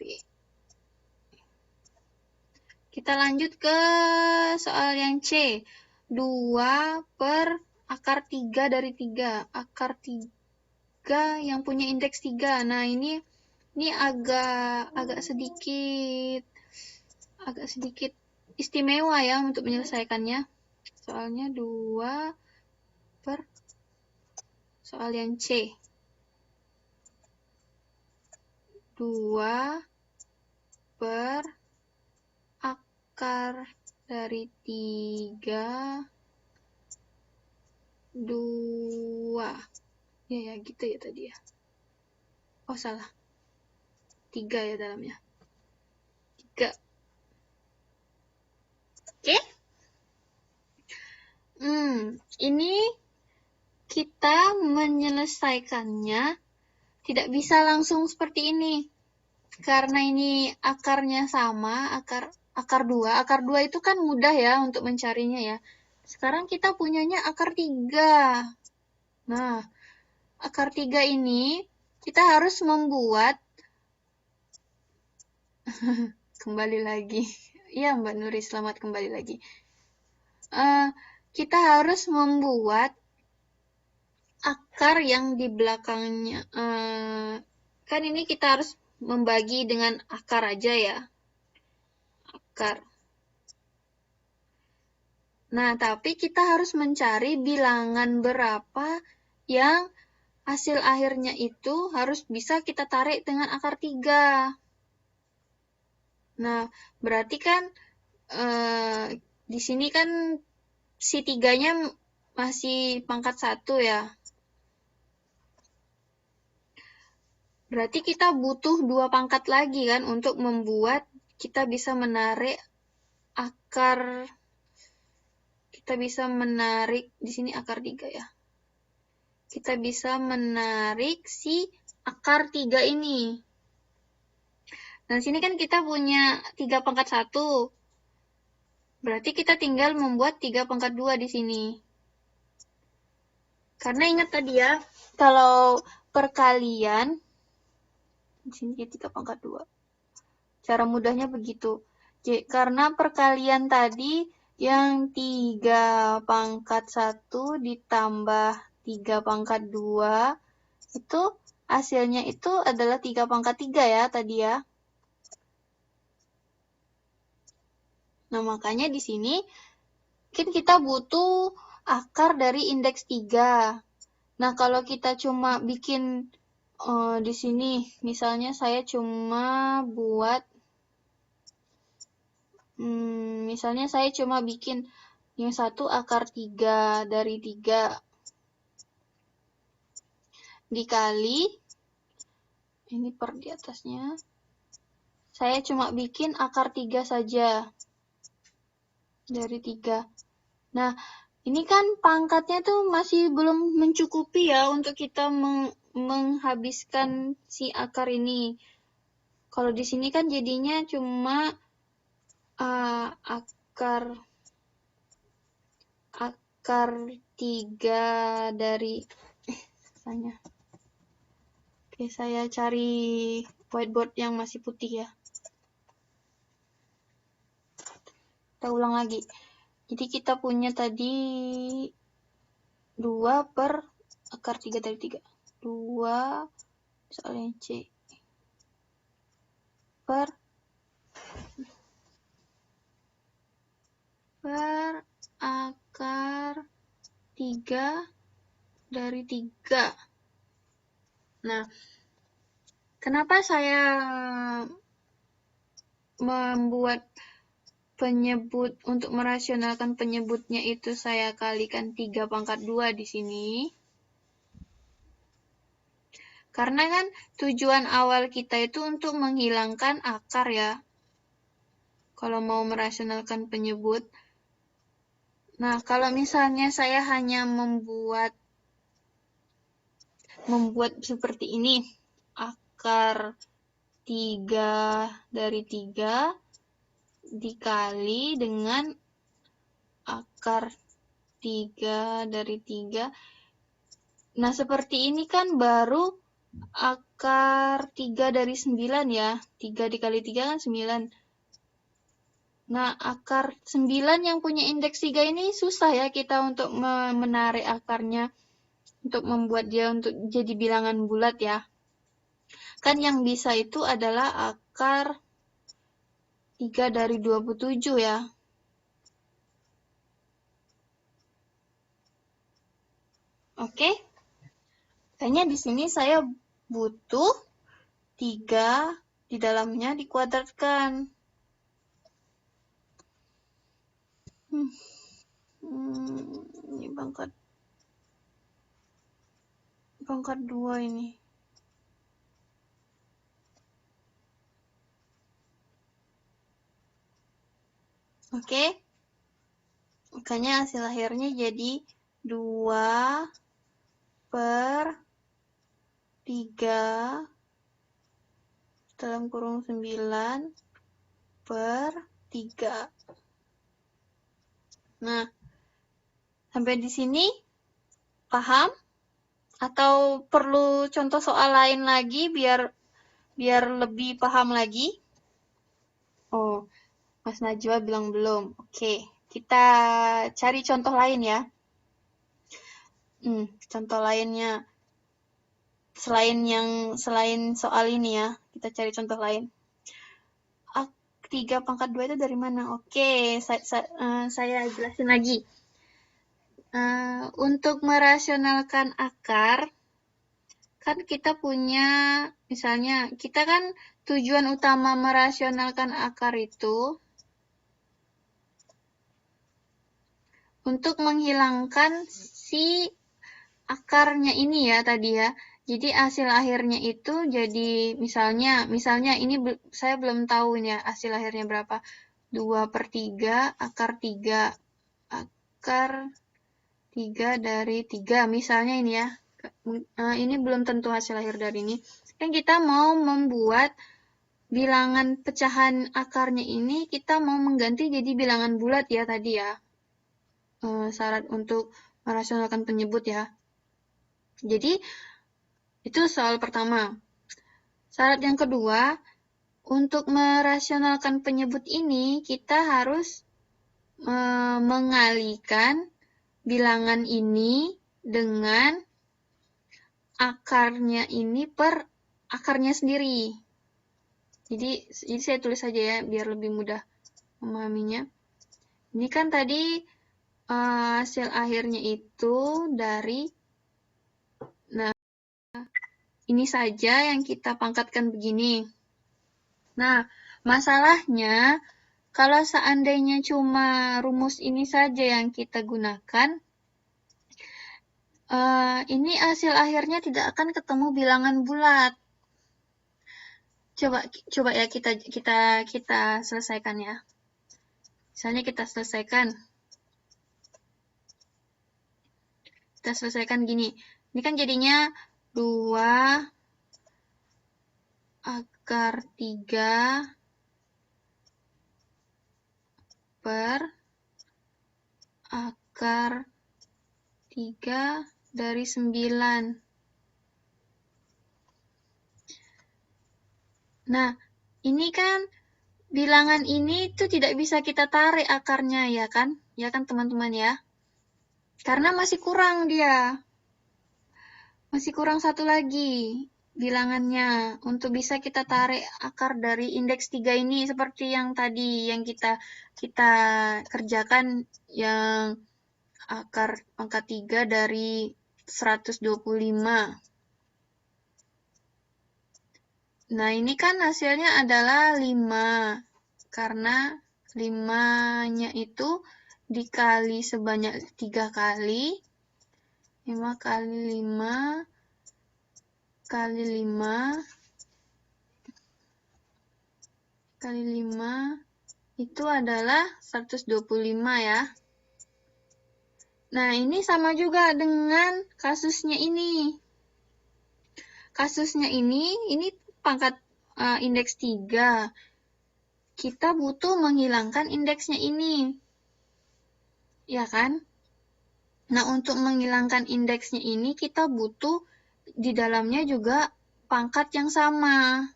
Kita lanjut ke soal yang C. 2 per akar 3 dari 3. Akar 3 yang punya indeks 3. Nah, ini agak sedikit istimewa ya untuk menyelesaikannya. Soalnya 2 per soal yang C. 2 per akar dari 3, 2. Ya, gitu ya tadi ya. Oh, salah. 3 ya dalamnya. 3. Oke. Ini kita menyelesaikannya tidak bisa langsung seperti ini. Karena ini akarnya sama, akar 2. Akar 2 itu kan mudah ya untuk mencarinya ya. Sekarang kita punyanya akar 3. Nah, akar 3 ini kita harus membuat kembali lagi. Iya, Mbak Nuri, selamat kembali lagi. Kita harus membuat akar yang di belakangnya. Kan ini kita harus membagi dengan akar aja ya. Akar. Nah, tapi kita harus mencari bilangan berapa yang hasil akhirnya itu harus bisa kita tarik dengan akar 3. Nah, berarti kan di sini kan si 3-nya masih pangkat 1 ya. Berarti kita butuh 2 pangkat lagi kan untuk membuat kita bisa menarik akar. Kita bisa menarik di sini akar 3 ya. Kita bisa menarik si akar 3 ini. Nah, sini kan kita punya 3 pangkat 1. Berarti kita tinggal membuat 3 pangkat 2 di sini. Karena ingat tadi ya, kalau perkalian, di sini 3 pangkat 2. Cara mudahnya begitu. Karena perkalian tadi yang 3 pangkat 1 ditambah 3 pangkat 2, itu hasilnya itu adalah 3 pangkat 3 ya tadi ya. Nah, makanya di sini kan kita butuh akar dari indeks 3. Nah, kalau kita cuma bikin di sini misalnya saya cuma buat misalnya saya cuma bikin yang satu akar 3 dari 3 dikali ini per di atasnya. Saya cuma bikin akar 3 saja dari 3. Nah, ini kan pangkatnya tuh masih belum mencukupi ya untuk kita menghabiskan si akar ini. Kalau di sini kan jadinya cuma akar 3 dari Oke, saya cari whiteboard yang masih putih ya. Kita ulang lagi. Jadi kita punya tadi 2 per akar 3 dari 3. 2 misalnya C per akar 3 dari 3. Nah, kenapa saya membuat penyebut untuk merasionalkan penyebutnya itu saya kalikan 3 pangkat 2 di sini? Karena kan tujuan awal kita itu untuk menghilangkan akar ya. Kalau mau merasionalkan penyebut. Nah, kalau misalnya saya hanya membuat seperti ini. Akar 3 dari 3 dikali dengan akar 3 dari 3. Nah, seperti ini kan baru akar 3 dari 9 ya. 3 dikali 3 kan 9. Nah, akar 9 yang punya indeks 3 ini susah ya kita untuk menarik akarnya. Untuk membuat dia untuk jadi bilangan bulat ya. Kan yang bisa itu adalah akar 3 dari 27 ya. Oke. Kayaknya di sini saya butuh 3 di dalamnya dikuadratkan. Ini pangkat 2 ini. Oke. Makanya hasil akhirnya jadi 2 per 3 dalam kurung 9 per 3. Nah, sampai di sini paham? Atau perlu contoh soal lain lagi biar lebih paham lagi? Oh, Mas Najwa bilang belum. Oke, kita cari contoh lain ya. Contoh lainnya selain soal ini ya, kita cari contoh lain. 3 pangkat 2 itu dari mana? Oke, saya jelasin lagi. Untuk merasionalkan akar, kan kita punya, misalnya, kita kan tujuan utama merasionalkan akar itu untuk menghilangkan si akarnya ini ya tadi ya. Jadi hasil akhirnya itu jadi misalnya ini saya belum tahu ya hasil akhirnya berapa. 2 per 3 akar 3 dari 3 misalnya ini ya. Ini belum tentu hasil akhir dari ini. Kan kita mau membuat bilangan pecahan akarnya ini kita mau mengganti jadi bilangan bulat ya tadi ya. Syarat untuk merasionalkan penyebut ya. Jadi, itu soal pertama. Syarat yang kedua, untuk merasionalkan penyebut ini, kita harus mengalihkan bilangan ini dengan akarnya ini per akarnya sendiri. Jadi saya tulis saja ya, biar lebih mudah memahaminya. Ini kan tadi hasil akhirnya itu dari ini saja yang kita pangkatkan begini. Nah, masalahnya kalau seandainya cuma rumus ini saja yang kita gunakan, ini hasil akhirnya tidak akan ketemu bilangan bulat. Coba ya kita selesaikan ya. Misalnya kita selesaikan gini. Ini kan jadinya 2 akar 3 per akar 3 dari 9. Nah, ini kan bilangan ini tuh tidak bisa kita tarik akarnya, ya kan? Ya kan teman-teman ya? Karena masih kurang dia. Masih kurang satu lagi bilangannya untuk bisa kita tarik akar dari indeks 3 ini seperti yang tadi yang kita kerjakan yang akar pangkat 3 dari 125. Nah, ini kan hasilnya adalah 5 karena 5-nya itu dikali sebanyak 3 kali. 5 kali 5 kali 5 kali 5 itu adalah 125 ya. Nah, ini sama juga dengan kasusnya ini. Kasusnya ini pangkat indeks 3. Kita butuh menghilangkan indeksnya ini. Ya kan? Nah, untuk menghilangkan indeksnya ini, kita butuh di dalamnya juga pangkat yang sama.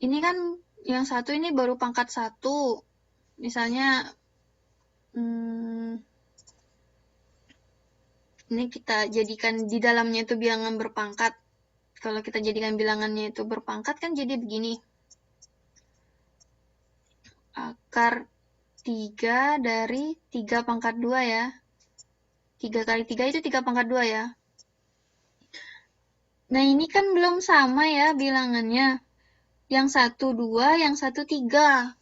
Ini kan yang satu ini baru pangkat 1. Misalnya, ini kita jadikan di dalamnya itu bilangan berpangkat. Kalau kita jadikan bilangannya itu berpangkat, kan jadi begini. Akar 3 dari 3 pangkat 2 ya. 3 kali 3 itu 3 pangkat 2 ya. Nah, ini kan belum sama ya bilangannya. Yang 1, 2, yang 1, 3.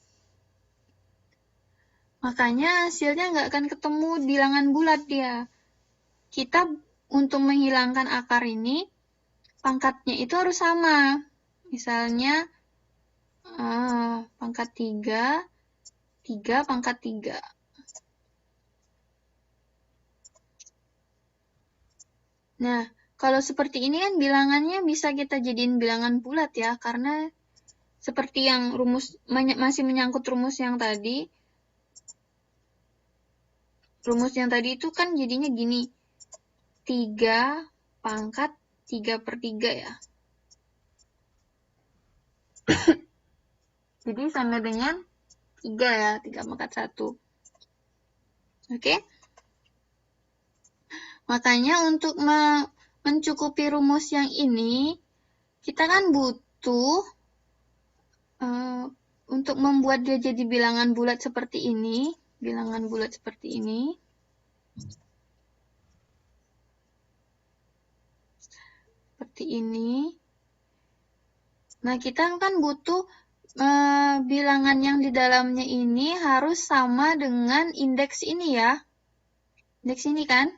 Makanya hasilnya nggak akan ketemu bilangan bulat dia. Kita untuk menghilangkan akar ini, pangkatnya itu harus sama. Misalnya, pangkat 3, 3 pangkat 3. Nah, kalau seperti ini kan bilangannya bisa kita jadiin bilangan bulat ya, karena seperti yang rumus masih menyangkut rumus yang tadi. Rumus yang tadi itu kan jadinya gini. 3 pangkat 3 per 3 ya. Jadi sama dengan 3 ya, 3 pangkat 1. Oke? Makanya untuk mencukupi rumus yang ini, kita kan butuh untuk membuat dia jadi bilangan bulat seperti ini. Bilangan bulat seperti ini. Seperti ini. Nah, kita kan butuh bilangan yang di dalamnya ini harus sama dengan indeks ini ya. Indeks ini kan.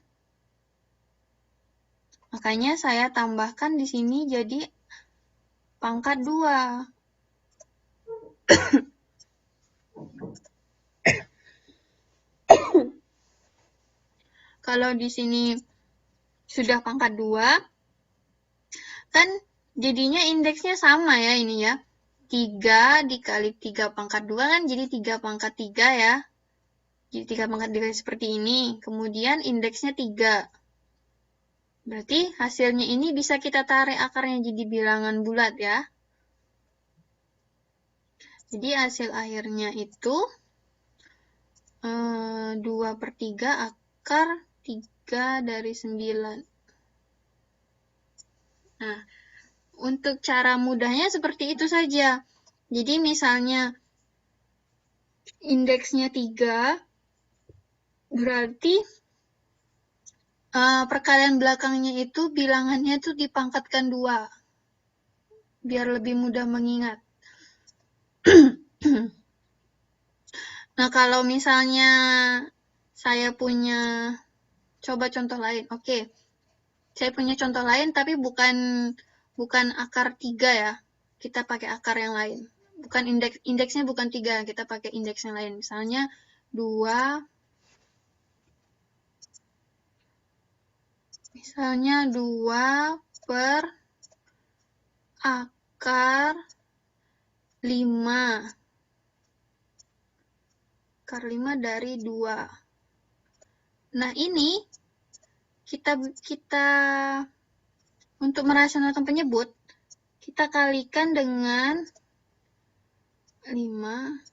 Makanya saya tambahkan di sini jadi pangkat 2. Kalau di sini sudah pangkat 2, kan jadinya indeksnya sama ya ini ya. 3 dikali 3 pangkat 2 kan jadi 3 pangkat 3 ya. Jadi 3 pangkat 3 seperti ini. Kemudian indeksnya 3. Berarti hasilnya ini bisa kita tarik akarnya jadi bilangan bulat ya. Jadi hasil akhirnya itu 2 per 3 akar 3 dari 9. Nah, untuk cara mudahnya seperti itu saja. Jadi misalnya indeksnya 3, berarti perkalian belakangnya itu bilangannya itu dipangkatkan 2, biar lebih mudah mengingat. Nah, kalau misalnya saya punya, coba contoh lain. Oke, saya punya contoh lain tapi bukan akar 3 ya. Kita pakai akar yang lain. Bukan indeksnya bukan 3, kita pakai indeks yang lain. Misalnya 2 per akar 5. Akar 5 dari 2. Nah, ini kita untuk merasionalkan penyebut, kita kalikan dengan 5,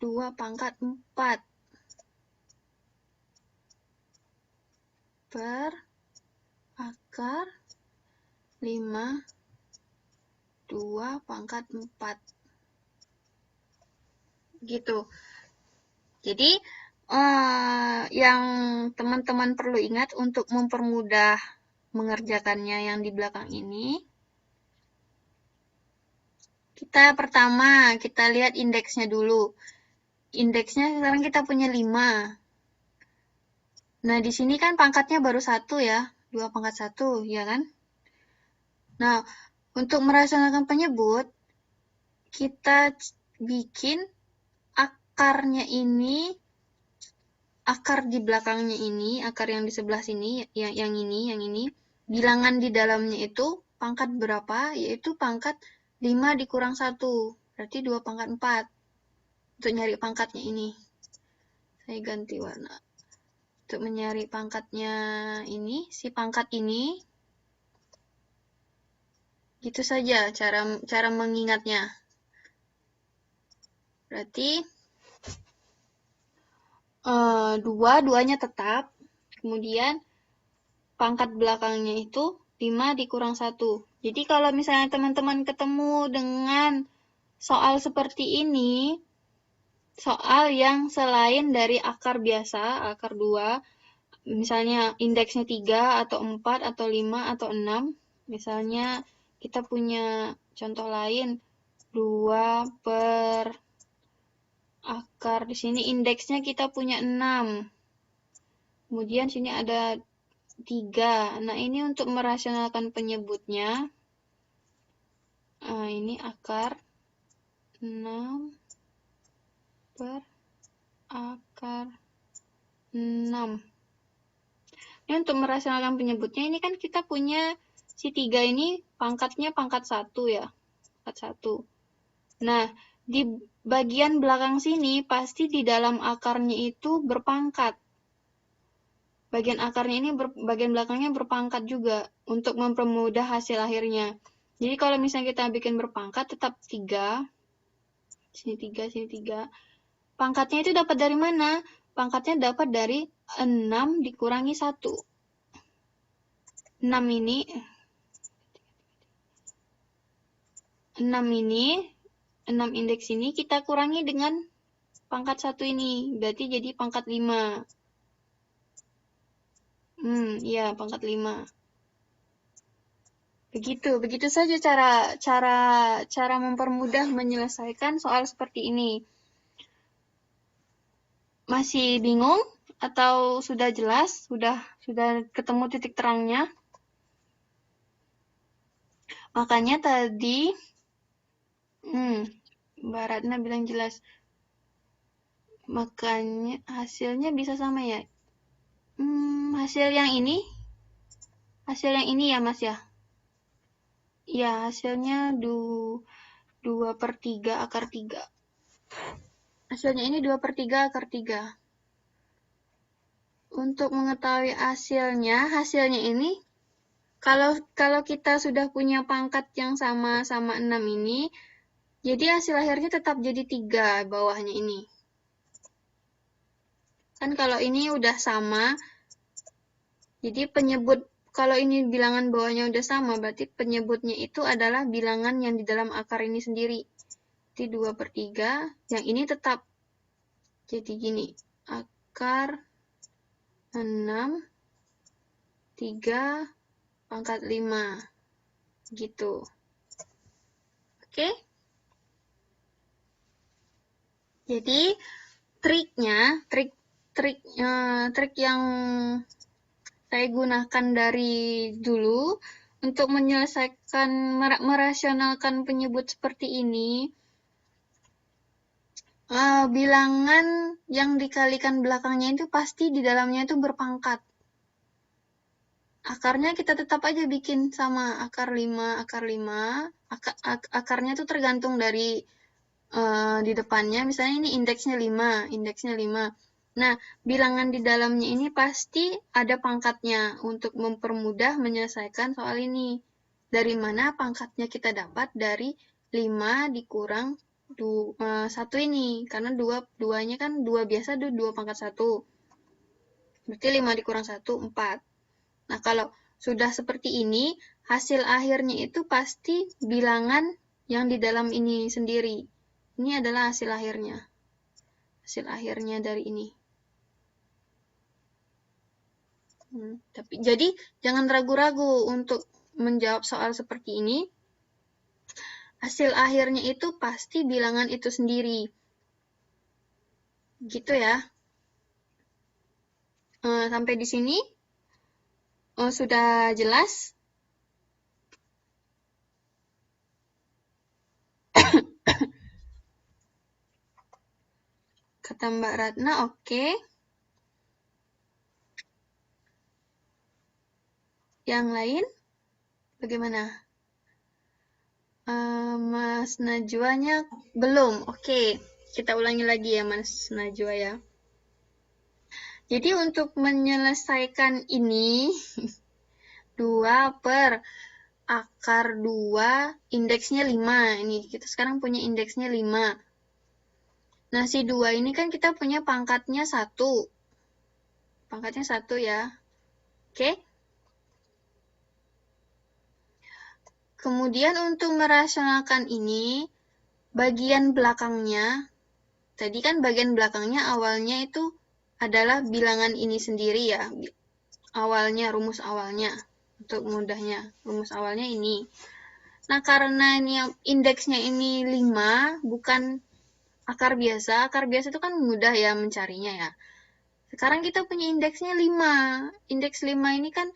2 pangkat 4 per akar 5, 2 pangkat 4. Gitu. Jadi, yang teman-teman perlu ingat untuk mempermudah mengerjakannya yang di belakang ini, pertama kita lihat indeksnya dulu. Indeksnya sekarang kita punya 5. Nah, di sini kan pangkatnya baru 1 ya, 2 pangkat 1, ya kan? Nah, untuk merasionalkan penyebut, kita bikin akarnya ini, akar di belakangnya ini, akar yang di sebelah sini, yang ini, bilangan di dalamnya itu pangkat berapa? Yaitu pangkat 5 dikurang 1, berarti 2 pangkat 4. Untuk nyari pangkatnya ini, saya ganti warna. Untuk mencari pangkatnya ini, si pangkat ini, gitu saja cara mengingatnya. Berarti 2-nya tetap, kemudian pangkat belakangnya itu 5 dikurang 1. Jadi kalau misalnya teman-teman ketemu dengan soal seperti ini, soal yang selain dari akar biasa, akar 2, misalnya indeksnya 3 atau 4 atau 5 atau 6, misalnya kita punya contoh lain, 2 per akar, di sini indeksnya kita punya 6. Kemudian sini ada 3. Nah, ini untuk merasionalkan penyebutnya. Ini akar 6 per akar 6. Ini untuk merasionalkan penyebutnya, ini kan kita punya si 3 ini pangkatnya pangkat 1 ya. Pangkat 1. Nah, di bagian belakang sini pasti di dalam akarnya itu berpangkat. Bagian akarnya ini, bagian belakangnya berpangkat juga untuk mempermudah hasil akhirnya. Jadi kalau misalnya kita bikin berpangkat, tetap 3. Sini 3, sini 3. Pangkatnya itu dapat dari mana? Pangkatnya dapat dari 6 dikurangi 1. 6 ini, 6 indeks ini kita kurangi dengan pangkat 1 ini. Berarti jadi pangkat 5. Iya, pangkat 5. Begitu saja cara mempermudah menyelesaikan soal seperti ini. Masih bingung atau sudah jelas? Sudah ketemu titik terangnya? Makanya tadi Mbak Ratna bilang jelas. Makanya hasilnya bisa sama ya. Hasil yang ini ya Mas ya. Ya, hasilnya 2/3 akar 3. Hasilnya ini 2/3 akar 3. Untuk mengetahui hasilnya ini, kalau kita sudah punya pangkat yang sama 6 ini, jadi hasil akhirnya tetap jadi 3 bawahnya ini. Kan kalau ini udah sama, jadi penyebut, kalau ini bilangan bawahnya udah sama, berarti penyebutnya itu adalah bilangan yang di dalam akar ini sendiri. Jadi 2/3, yang ini tetap. Jadi gini, akar 6 3 pangkat 5. Gitu. Oke? Jadi, trik yang saya gunakan dari dulu untuk menyelesaikan, merasionalkan penyebut seperti ini, bilangan yang dikalikan belakangnya itu pasti di dalamnya itu berpangkat. Akarnya kita tetap aja bikin sama akar 5. Akarnya itu tergantung dari di depannya, misalnya ini indeksnya 5. Nah, bilangan di dalamnya ini pasti ada pangkatnya untuk mempermudah menyelesaikan soal ini. Dari mana pangkatnya kita dapat? Dari 5 dikurang 1 ini. Karena duanya kan 2 biasa, 2 pangkat 1. Berarti 5 dikurang 1, 4. Nah, kalau sudah seperti ini, hasil akhirnya itu pasti bilangan yang di dalam ini sendiri. Ini adalah hasil akhirnya. Hasil akhirnya dari ini. Jadi, jangan ragu-ragu untuk menjawab soal seperti ini. Hasil akhirnya itu pasti bilangan itu sendiri. Gitu ya. Sampai di sini sudah jelas? Kata Mbak Ratna, oke. Yang lain? Bagaimana? Mas Najwanya belum. Oke, kita ulangi lagi ya Mas Najwa ya. Jadi untuk menyelesaikan ini, 2 per akar 2, indeksnya 5. Ini kita sekarang punya indeksnya 5. Nah, si 2 ini kan kita punya pangkatnya 1. Pangkatnya 1 ya. Oke. Kemudian untuk merasionalkan ini, bagian belakangnya, tadi kan bagian belakangnya awalnya itu adalah bilangan ini sendiri ya. Awalnya, rumus awalnya. Untuk mudahnya, rumus awalnya ini. Nah, karena ini indeksnya ini 5, bukan akar biasa. Akar biasa itu kan mudah ya mencarinya ya. Sekarang kita punya indeksnya 5. Indeks 5 ini kan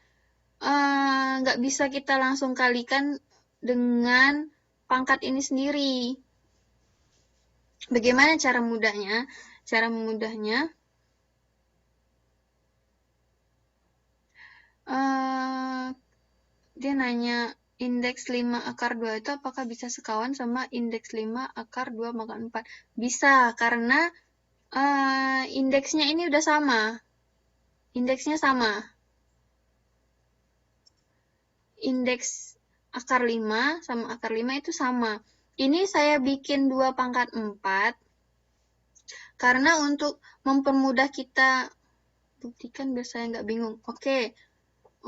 nggak bisa kita langsung kalikan dengan pangkat ini sendiri. Bagaimana cara mudahnya? Cara mudahnya, dia nanya indeks 5 akar 2 itu apakah bisa sekawan sama indeks 5 akar 2 pangkat 4? Bisa, karena indeksnya ini udah sama. Indeksnya sama. Indeks akar 5 sama akar 5 itu sama. Ini saya bikin 2 pangkat 4 karena untuk mempermudah kita buktikan biar saya nggak bingung. Oke,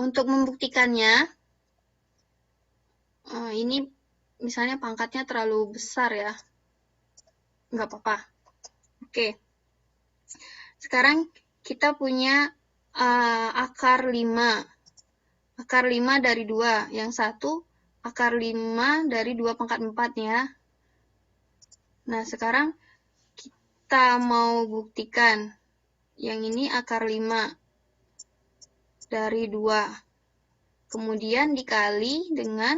untuk membuktikannya, ini misalnya pangkatnya terlalu besar ya. Nggak apa-apa. Oke, sekarang kita punya akar 5. Akar 5 dari 2. Yang satu akar 5 dari 2 pangkat 4 ya. Nah, sekarang kita mau buktikan. Yang ini akar 5 dari 2. Kemudian dikali dengan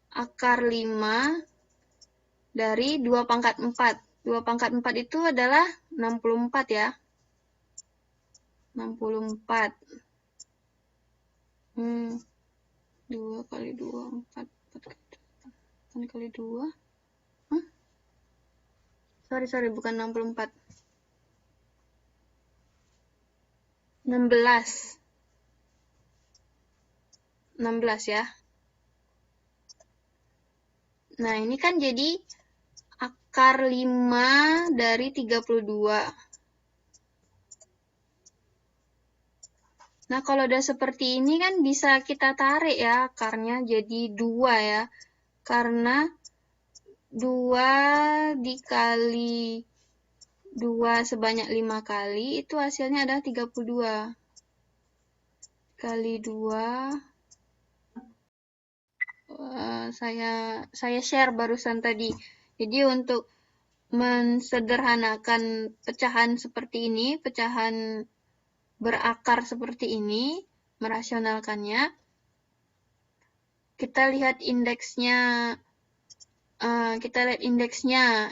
akar 5 dari 2 pangkat 4. 2 pangkat 4 itu adalah 64 ya. 64. 2 kali 2, 4 kali 2. Sorry, bukan 64. 16 ya. Nah, ini kan jadi akar 5 dari 32. Nah, kalau udah seperti ini kan bisa kita tarik ya akarnya jadi 2 ya. Karena 2 dikali 2 sebanyak 5 kali, itu hasilnya adalah 32. kali 2. Saya share barusan tadi. Jadi untuk mensederhanakan pecahan seperti ini, pecahan berakar seperti ini, merasionalkannya, kita lihat indeksnya.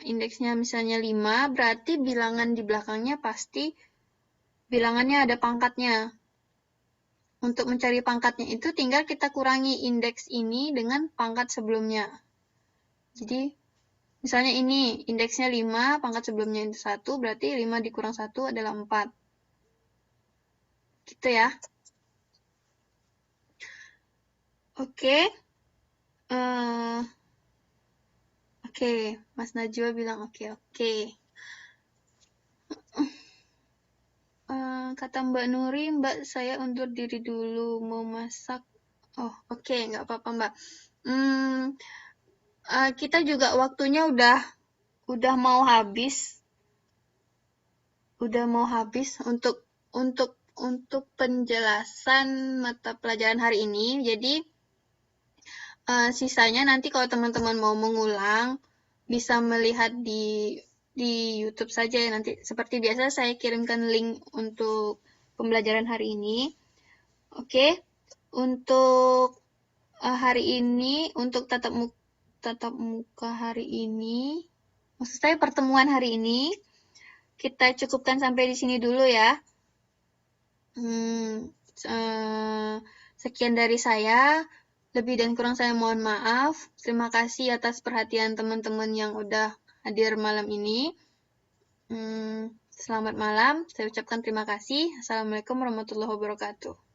Indeksnya misalnya 5, berarti bilangan di belakangnya pasti bilangannya ada pangkatnya. Untuk mencari pangkatnya itu tinggal kita kurangi indeks ini dengan pangkat sebelumnya. Jadi, misalnya ini indeksnya 5, pangkat sebelumnya itu 1, berarti 5 dikurang 1 adalah 4. Gitu ya. Oke. Oke, Mas Najwa bilang oke. Kata Mbak Nuri, Mbak saya undur diri dulu, mau masak. Oh, oke, nggak apa-apa Mbak. Kita juga waktunya udah mau habis. Untuk penjelasan mata pelajaran hari ini. Jadi sisanya nanti kalau teman-teman mau mengulang bisa melihat di YouTube saja ya. Nanti seperti biasa saya kirimkan link untuk pembelajaran hari ini. Oke. Untuk hari ini, untuk tatap muka hari ini, maksud saya pertemuan hari ini, kita cukupkan sampai di sini dulu ya. Sekian dari saya. Lebih dan kurang saya mohon maaf. Terima kasih atas perhatian teman-teman yang udah hadir malam ini. Selamat malam. Saya ucapkan terima kasih. Assalamualaikum warahmatullahi wabarakatuh.